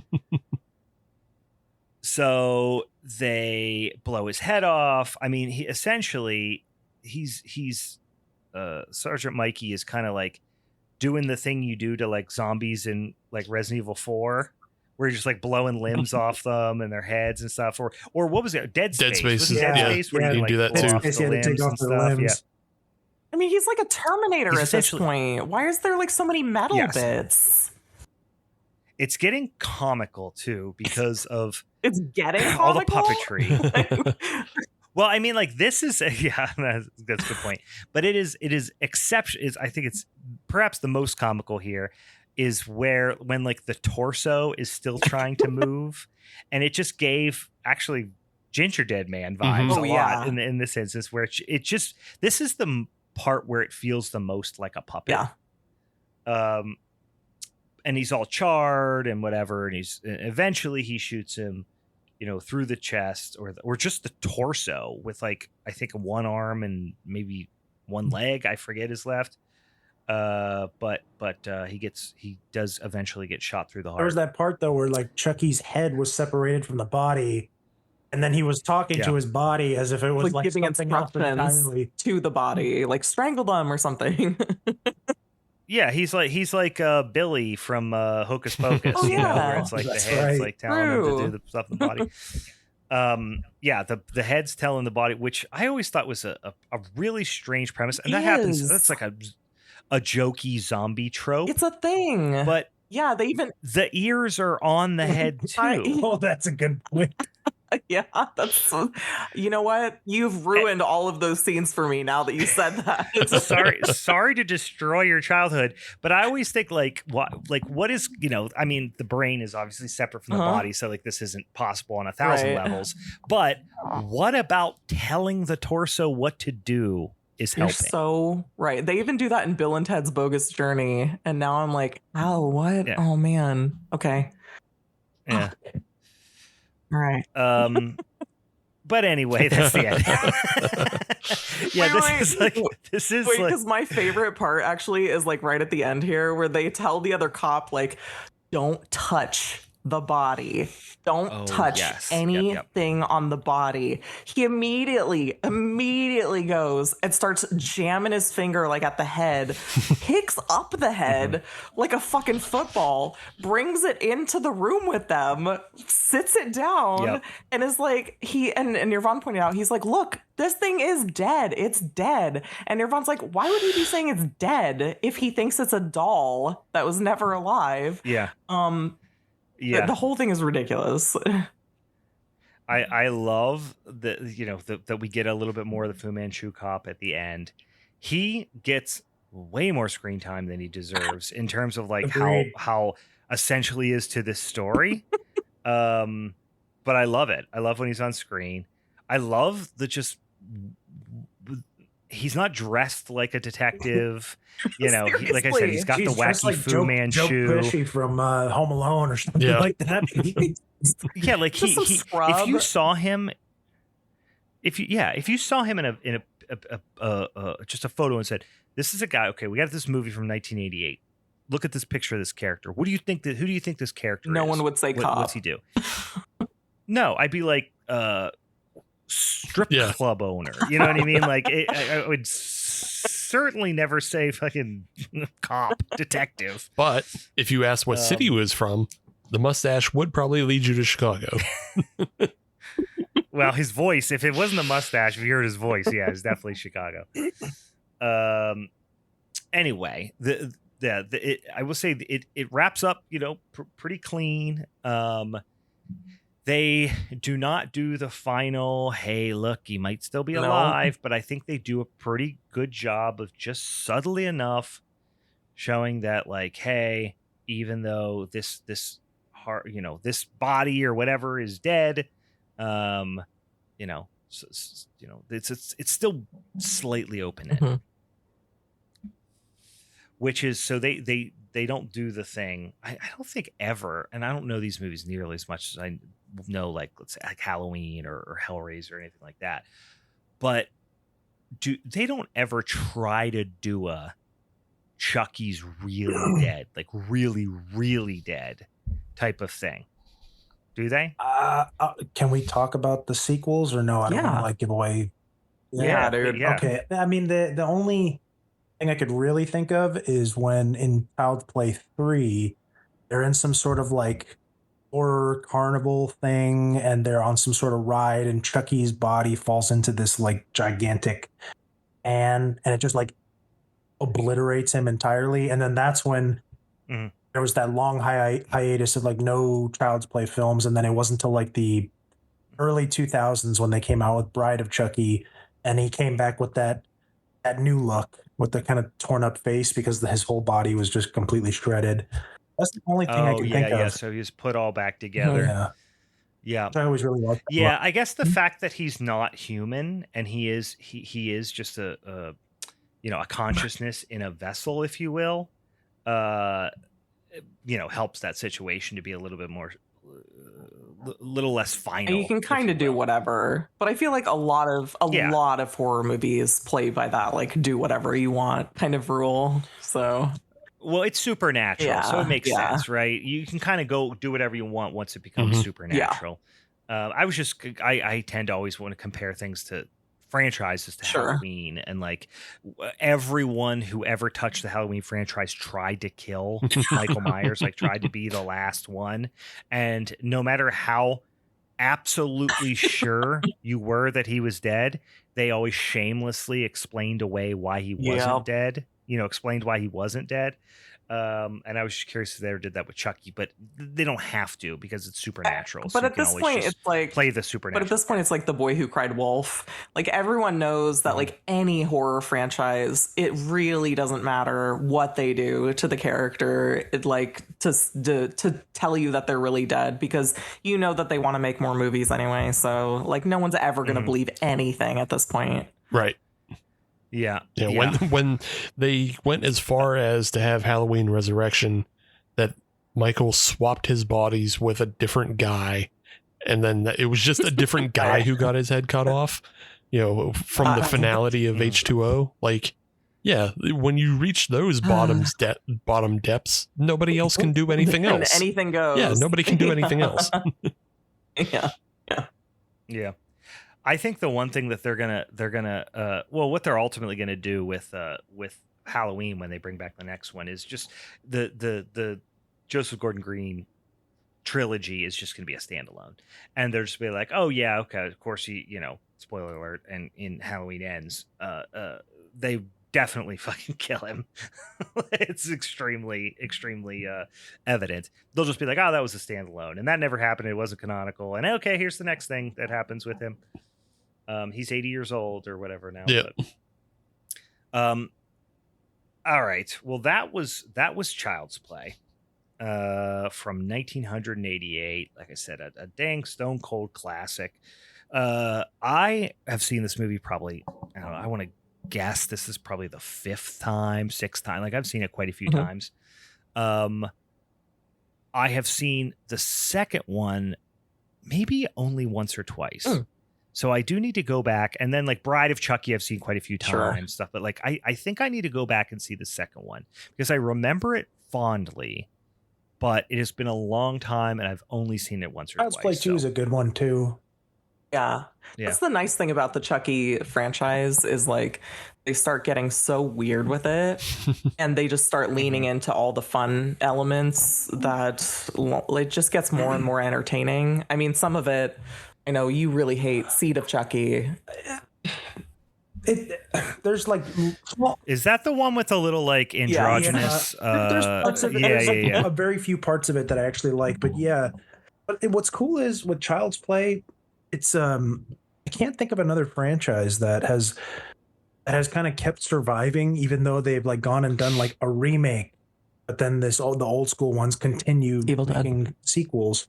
So they blow his head off. I mean, he's Sergeant Mikey is kind of like doing the thing you do to like zombies in like Resident Evil 4, where you're just like blowing limbs off them and their heads and stuff. Or what was it? Dead Space. Dead Space. Was it Dead Space where you you can like do that blow too. off the limbs take off and the stuff. limbs. I mean, he's like a Terminator He's at this point. Why is there like so many metal bits? It's getting comical too because of It's getting all the comical? puppetry. Well, I mean, like this is that's a good point. But it is exception. I think it's perhaps the most comical here is when like the torso is still trying to move, and it just gave actually Ginger Dead Man vibes a lot in this instance where this is the part where it feels the most like a puppet. Yeah. And he's all charred and whatever, and eventually he shoots him, through the chest or just the torso with like I think one arm and maybe one leg, I forget, is left. But he does eventually get shot through the heart. There was that part though where like Chucky's head was separated from the body, and then he was talking to his body as if it was like giving something else entirely. to the body, like strangle them or something. Yeah, he's like Billy from Hocus Pocus, where it's like That's the head's like telling him to do the stuff in the body. The head's telling the body, which I always thought was a really strange premise, and that happens. That's like a jokey zombie trope. It's a thing. But yeah, they even the ears are on the head too. Oh, that's a good point. Yeah, that's you know what? You've ruined all of those scenes for me now that you said that. sorry to destroy your childhood, but I always think what is, I mean, the brain is obviously separate from the body, so like this isn't possible on 1,000 levels. But what about telling the torso what to do is helping? You're so right. They even do that in Bill and Ted's Bogus Journey, and now I'm like, oh, what? Yeah. Oh man. Okay. Yeah. All right. But anyway, that's the end. This is because my favorite part actually is like right at the end here, where they tell the other cop, like, don't touch the body. Don't touch anything on the body. He immediately goes and starts jamming his finger like at the head, picks up the head like a fucking football, brings it into the room with them, sits it down, and is like, and Nirvan pointed out, he's like, look, this thing is dead. It's dead. And Nirvan's like, why would he be saying it's dead if he thinks it's a doll that was never alive? Yeah. The whole thing is ridiculous. I love that we get a little bit more of the Fu Manchu cop at the end. He gets way more screen time than he deserves in terms of like how essential he is to this story. But I love it. I love when he's on screen. I love he's not dressed like a detective. Like I said, he's got the wacky like Fu Manchu. Joe Pesci from Home Alone or something like that. Yeah, like he if you saw him in a just a photo and said, this is a guy, okay, we got this movie from 1988. Look at this picture of this character. Who do you think this character is? No one would say cop. What's he do? No, I'd be like strip club owner. You know what I mean? Like I would certainly never say fucking cop, detective. But if you ask what city he was from, the mustache would probably lead you to Chicago. Well, his voice, if it wasn't a mustache, if you heard his voice, yeah, it's definitely Chicago. Anyway, I will say it wraps up, pretty clean. They do not do the final, hey, look, he might still be alive, but I think they do a pretty good job of just subtly enough showing that, like, hey, even though this heart, this body or whatever is dead, it's still slightly open-ended. Which is, so they don't do the thing. I don't think ever, and I don't know these movies nearly as much as I know, like, let's say like Halloween or Hellraiser or anything like that. But they don't ever try to do a Chucky's really dead, like really, really dead type of thing. Do they? Can we talk about the sequels or no? I don't want to like give away. Yeah, dude. Yeah. Okay. I mean, the only thing I could really think of is when in Child's Play 3, they're in some sort of like horror carnival thing and they're on some sort of ride and Chucky's body falls into this like gigantic and it just like obliterates him entirely. And then that's when there was that long hiatus of like no Child's Play films. And then it wasn't until like the early 2000s when they came out with Bride of Chucky and he came back with that new look with the kind of torn up face because his whole body was just completely shredded. That's the only thing I can think of. Yeah, so he was put all back together. Yeah. I always really liked that. Yeah, I guess the fact that he's not human and he is just a consciousness in a vessel, if you will, helps that situation to be a little bit more, little less final. And you can kind of do whatever, but I feel like a lot of horror movies play by that, like do whatever you want kind of rule. So, well, it's supernatural, so it makes sense, right? You can kind of go do whatever you want once it becomes supernatural. I tend to always want to compare things to franchises to Halloween, and like everyone who ever touched the Halloween franchise tried to kill Michael Myers, like tried to be the last one, and no matter how absolutely sure you were that he was dead, they always shamelessly explained away why he wasn't dead explained why he wasn't dead. And I was just curious if they ever did that with Chucky, but they don't have to because it's supernatural. But so at this point, it's like play the supernatural. But at this point, it's like the boy who cried wolf. Like everyone knows that like any horror franchise, it really doesn't matter what they do to the character. It like to tell you that they're really dead because you know that they want to make more movies anyway. So like no one's ever going to believe anything at this point. Right. Yeah. When they went as far as to have Halloween Resurrection, that Michael swapped his bodies with a different guy, and then it was just a different guy who got his head cut off, from the finality of H2O. Like, yeah, when you reach those bottom depths, nobody else can do anything else. Anything goes. Yeah, nobody can do anything else. Yeah. I think the one thing that they're gonna what they're ultimately gonna do with Halloween when they bring back the next one is just the Joseph Gordon-Green trilogy is just gonna be a standalone, and they're just be like, oh yeah, okay, of course spoiler alert, and in Halloween Ends, they definitely fucking kill him. It's extremely evident. They'll just be like, oh, that was a standalone, and that never happened. It wasn't canonical, and okay, here's the next thing that happens with him. He's 80 years old or whatever now. Yeah. But, all right. Well, that was Child's Play from 1988. Like I said, a dang stone cold classic. I have seen this movie probably, I don't know, I want to guess this is probably the 6th time. Like I've seen it quite a few times. I have seen the second one maybe only once or twice. So I do need to go back, and then like Bride of Chucky, I've seen quite a few times, stuff. But like, I think I need to go back and see the second one because I remember it fondly, but it has been a long time, and I've only seen it once or twice. Child's Play 2 is a good one too. Yeah. That's the nice thing about the Chucky franchise is like they start getting so weird with it and they just start leaning into all the fun elements that it just gets more and more entertaining. I mean, some of it, I know you really hate Seed of Chucky. There's like, is that the one with the little like androgynous? There's parts of it. There's a very few parts of it that I actually like, but what's cool is with Child's Play, it's I can't think of another franchise that has kind of kept surviving, even though they've like gone and done like a remake, but then the old school ones continued making sequels.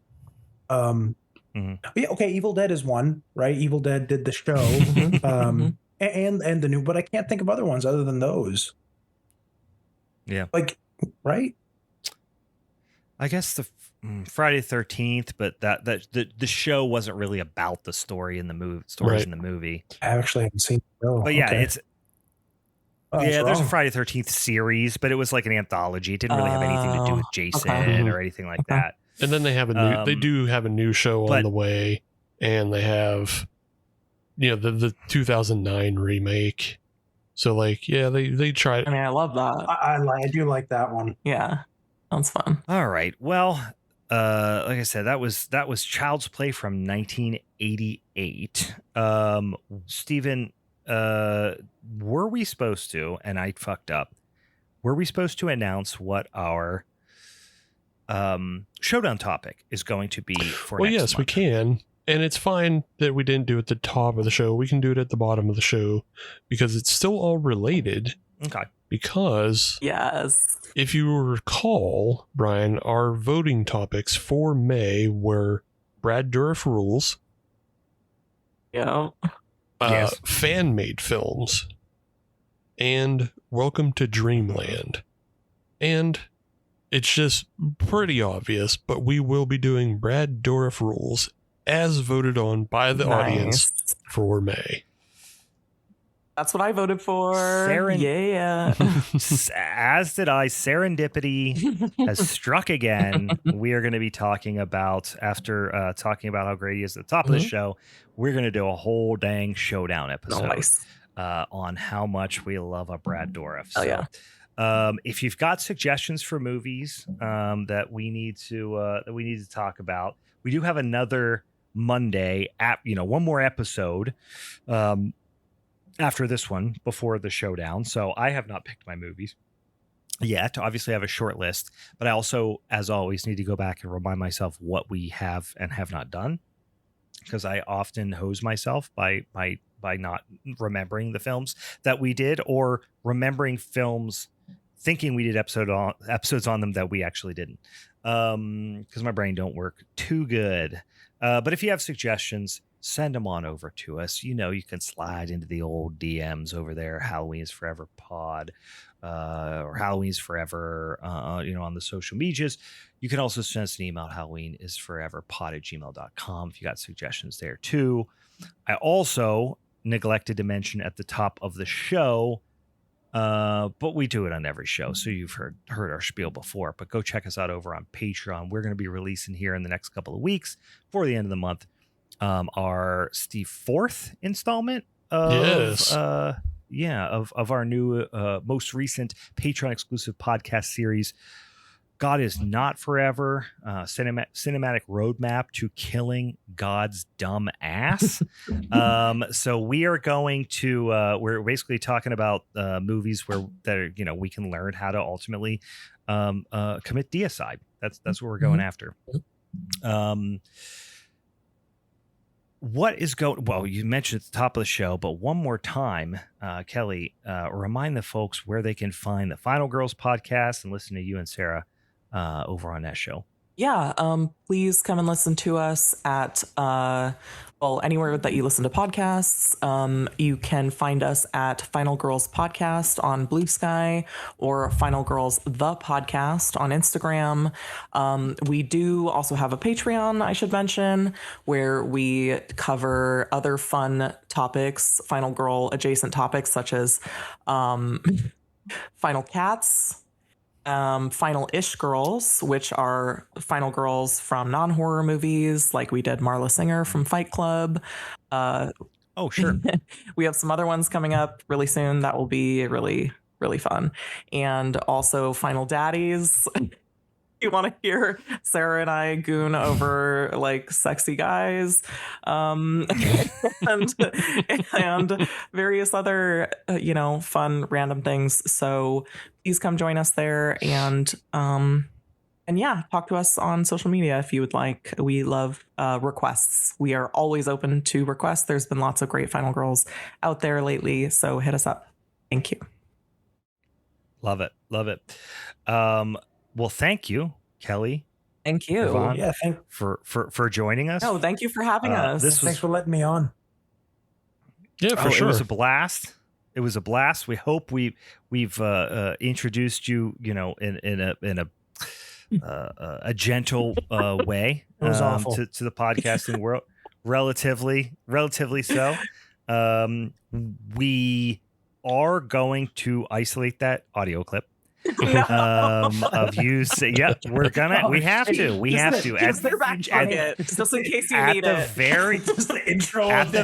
Yeah, okay, Evil Dead is one, right? Evil Dead did the show, and the new, but I can't think of other ones other than those. Yeah, like right. I guess the Friday the 13th, but that the show wasn't really about the story in the movie. In the movie. I actually haven't seen the show. But yeah, it's. There's a Friday the 13th series, but it was like an anthology. It didn't really have anything to do with Jason or anything like that. And then they have they do have a new show on the way, and they have, the 2009 remake. So like, yeah, they tried. I mean, I love that. I do like that one. Yeah, sounds fun. All right. Well, like I said, that was Child's Play from 1988. Stephen, were we supposed to? And I fucked up. Were we supposed to announce what our showdown topic is going to be for next month? We can, and it's fine that we didn't do it at the top of the show. We can do it at the bottom of the show because it's still all related. Okay. Because if you recall, Brian, our voting topics for May were Brad Dourif rules, fan-made films, and Welcome to Dreamland. And it's just pretty obvious, but we will be doing Brad Dourif rules as voted on by the audience for May. That's what I voted for. Yeah. As did I. Serendipity has struck again. We are going to be talking about, after talking about how great he is at the top of the show, we're going to do a whole dang showdown episode on how much we love a Brad Dourif. If you've got suggestions for movies that we need to talk about, we do have another Monday one more episode after this one before the showdown. So I have not picked my movies yet. Obviously, I have a short list, but I also, as always, need to go back and remind myself what we have and have not done, because I often hose myself by not remembering the films that we did, or remembering films thinking we did episodes on them that we actually didn't, because my brain don't work too good. But if you have suggestions, send them on over to us. You can slide into the old DMs over there, Halloween is Forever Pod, or Halloween is Forever, on the social medias. You can also send us an email, halloweenisforeverpod@gmail.com, if you got suggestions there too. I also neglected to mention at the top of the show, but we do it on every show, so you've heard our spiel before, but go check us out over on Patreon. We're going to be releasing here in the next couple of weeks, before the end of the month, our Steve 4th installment of our new most recent Patreon exclusive podcast series, God Is Not Forever, cinematic roadmap to killing God's dumb ass. So we are going to we're basically talking about movies that we can learn how to ultimately commit deicide. That's what we're going after. What is going? Well, you mentioned at the top of the show, but one more time, Kelly, remind the folks where they can find the Final Girls podcast and listen to you and Sarah over on that show. Yeah, please come and listen to us at anywhere that you listen to podcasts. You can find us at Final Girls Podcast on Blue Sky, or Final Girls The Podcast on Instagram. We do also have a Patreon, I should mention, where we cover other fun topics, Final Girl adjacent topics, such as Final Cats, Final-ish Girls, which are Final Girls from non-horror movies, like we did Marla Singer from Fight Club. Oh, sure. We have some other ones coming up really soon that will be really, really fun. And also Final Daddies. You want to hear Sarah and I goon over like sexy guys, and various other fun random things. So please come join us there, and yeah, talk to us on social media if you would like. We love requests. We are always open to requests. There's been lots of great Final Girls out there lately, so hit us up. Thank you. Love it. Well, thank you, Kelly. Thank you. Nirvan, Yeah, for joining us. No, thank you for having us. Thanks for letting me on. Yeah, for sure. It was a blast. We hope we've introduced you, in a gentle way It was awful. to the podcasting world. Relatively so. We are going to isolate that audio clip. Of you say, yeah, we have to Just their back pocket, just in case you need it. Just the intro at the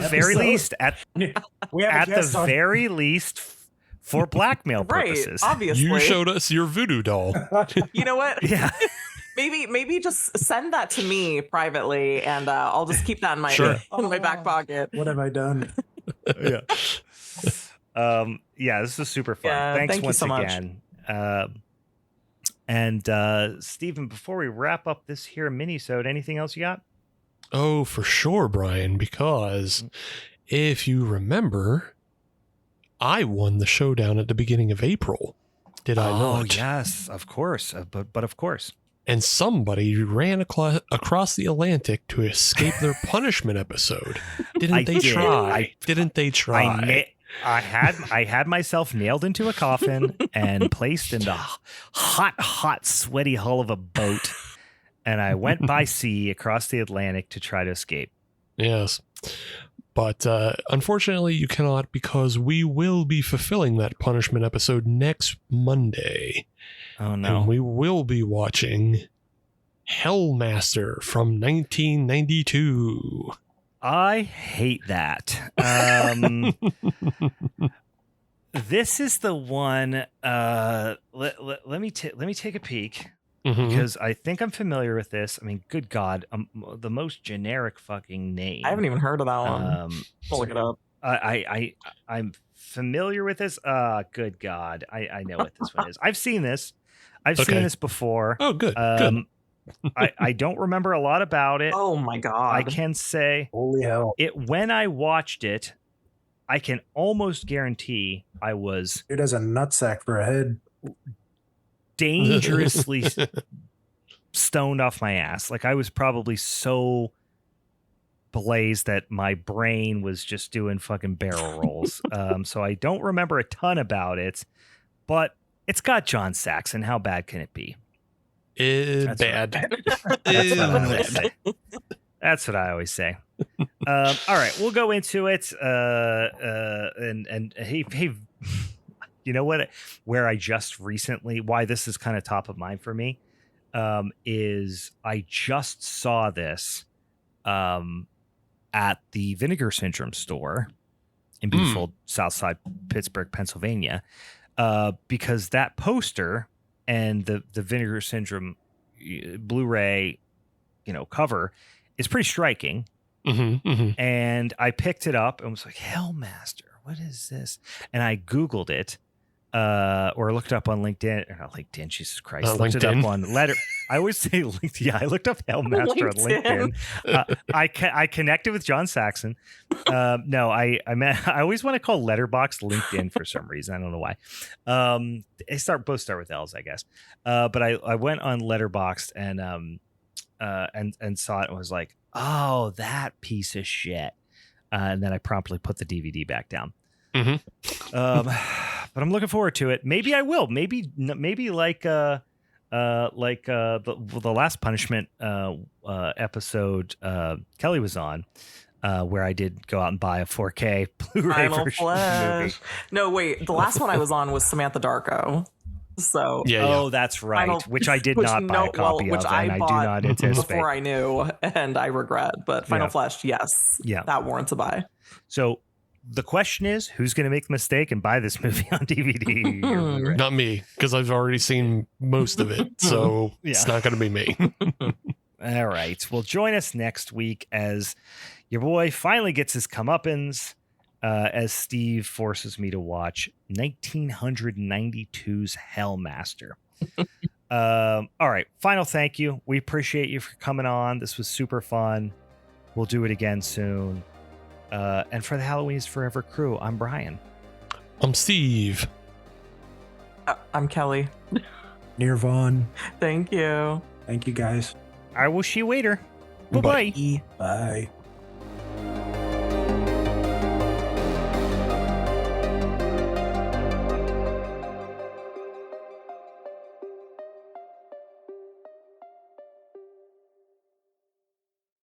very least for blackmail purposes. Right, obviously. You showed us your voodoo doll. You know what? Yeah. Maybe just send that to me privately, and I'll just keep that in my back pocket. What have I done? Yeah. This is super fun. Yeah, Thanks thank you once so much. again. And Stephen, before we wrap up this here minisode, anything else you got? Oh, for sure, Brian, because if you remember, I won the showdown at the beginning of April. Did I not? Oh, yes, of course. But of course. And somebody ran across the Atlantic to escape their punishment episode. Didn't they try? I had myself nailed into a coffin and placed in the hot, sweaty hull of a boat, and I went by sea across the Atlantic to try to escape. Yes. But unfortunately, you cannot, because we will be fulfilling that punishment episode next Monday. Oh, no. And we will be watching Hellmaster from 1992. I hate that. This is the one. Let me take a peek, because I think I'm familiar with this. I mean, good God, the most generic fucking name. I haven't even heard of that one. I'll look it up. I'm familiar with this. Good God, I know what this one is. I've seen this. I've seen Okay. this before. Oh, good. Good. I don't remember a lot about it. Oh my god! I can say Holy hell. it when I watched it. I can almost guarantee I was It has a nutsack for a head. dangerously stoned off my ass. Like I was probably so blazed that my brain was just doing fucking barrel rolls. So I don't remember a ton about it, but it's got John Saxon. How bad can it be? That's Bad. That's what I always say. That's what I always say. All right, we'll go into it. And hey, you know what? Where I just recently, why this is kind of top of mind for me, is I just saw this at the Vinegar Syndrome store in beautiful Southside Pittsburgh, Pennsylvania, because that poster and the Vinegar Syndrome Blu-ray, cover is pretty striking. And I picked it up and was like, Hellmaster, what is this? And I Googled it, or looked up on LinkedIn, or not LinkedIn, Jesus Christ. Looked it up on Letter. I always say LinkedIn. Yeah, I looked up Hellmaster on LinkedIn. I connected with John Saxon. No, I always want to call Letterboxd LinkedIn for some reason. I don't know why. They both start with L's, I guess. But I went on Letterboxd and saw it and was like, oh, that piece of shit. And then I promptly put the DVD back down. But I'm looking forward to it. Maybe I will. Maybe like the Last Punishment episode Kellie was on, where I did go out and buy a 4K Blu-ray version of the movie. No, wait. The last one I was on was Samantha Darko. So oh, that's right. Which I did not buy a copy of, and I do not anticipate. Before I knew, and I regret. But Final Flesh, yes, that warrants a buy. So the question is, who's going to make the mistake and buy this movie on DVD? Not me, because I've already seen most of it, so it's not going to be me. All right. Well, join us next week as your boy finally gets his comeuppance. As Steve forces me to watch 1992's Hellmaster. All right. Final thank you. We appreciate you for coming on. This was super fun. We'll do it again soon. And for the Halloween is Forever crew, I'm Brian. I'm Steve. I'm Kellie. Nirvan. Thank you. Thank you, guys. I will see you later. Bye-bye. Bye.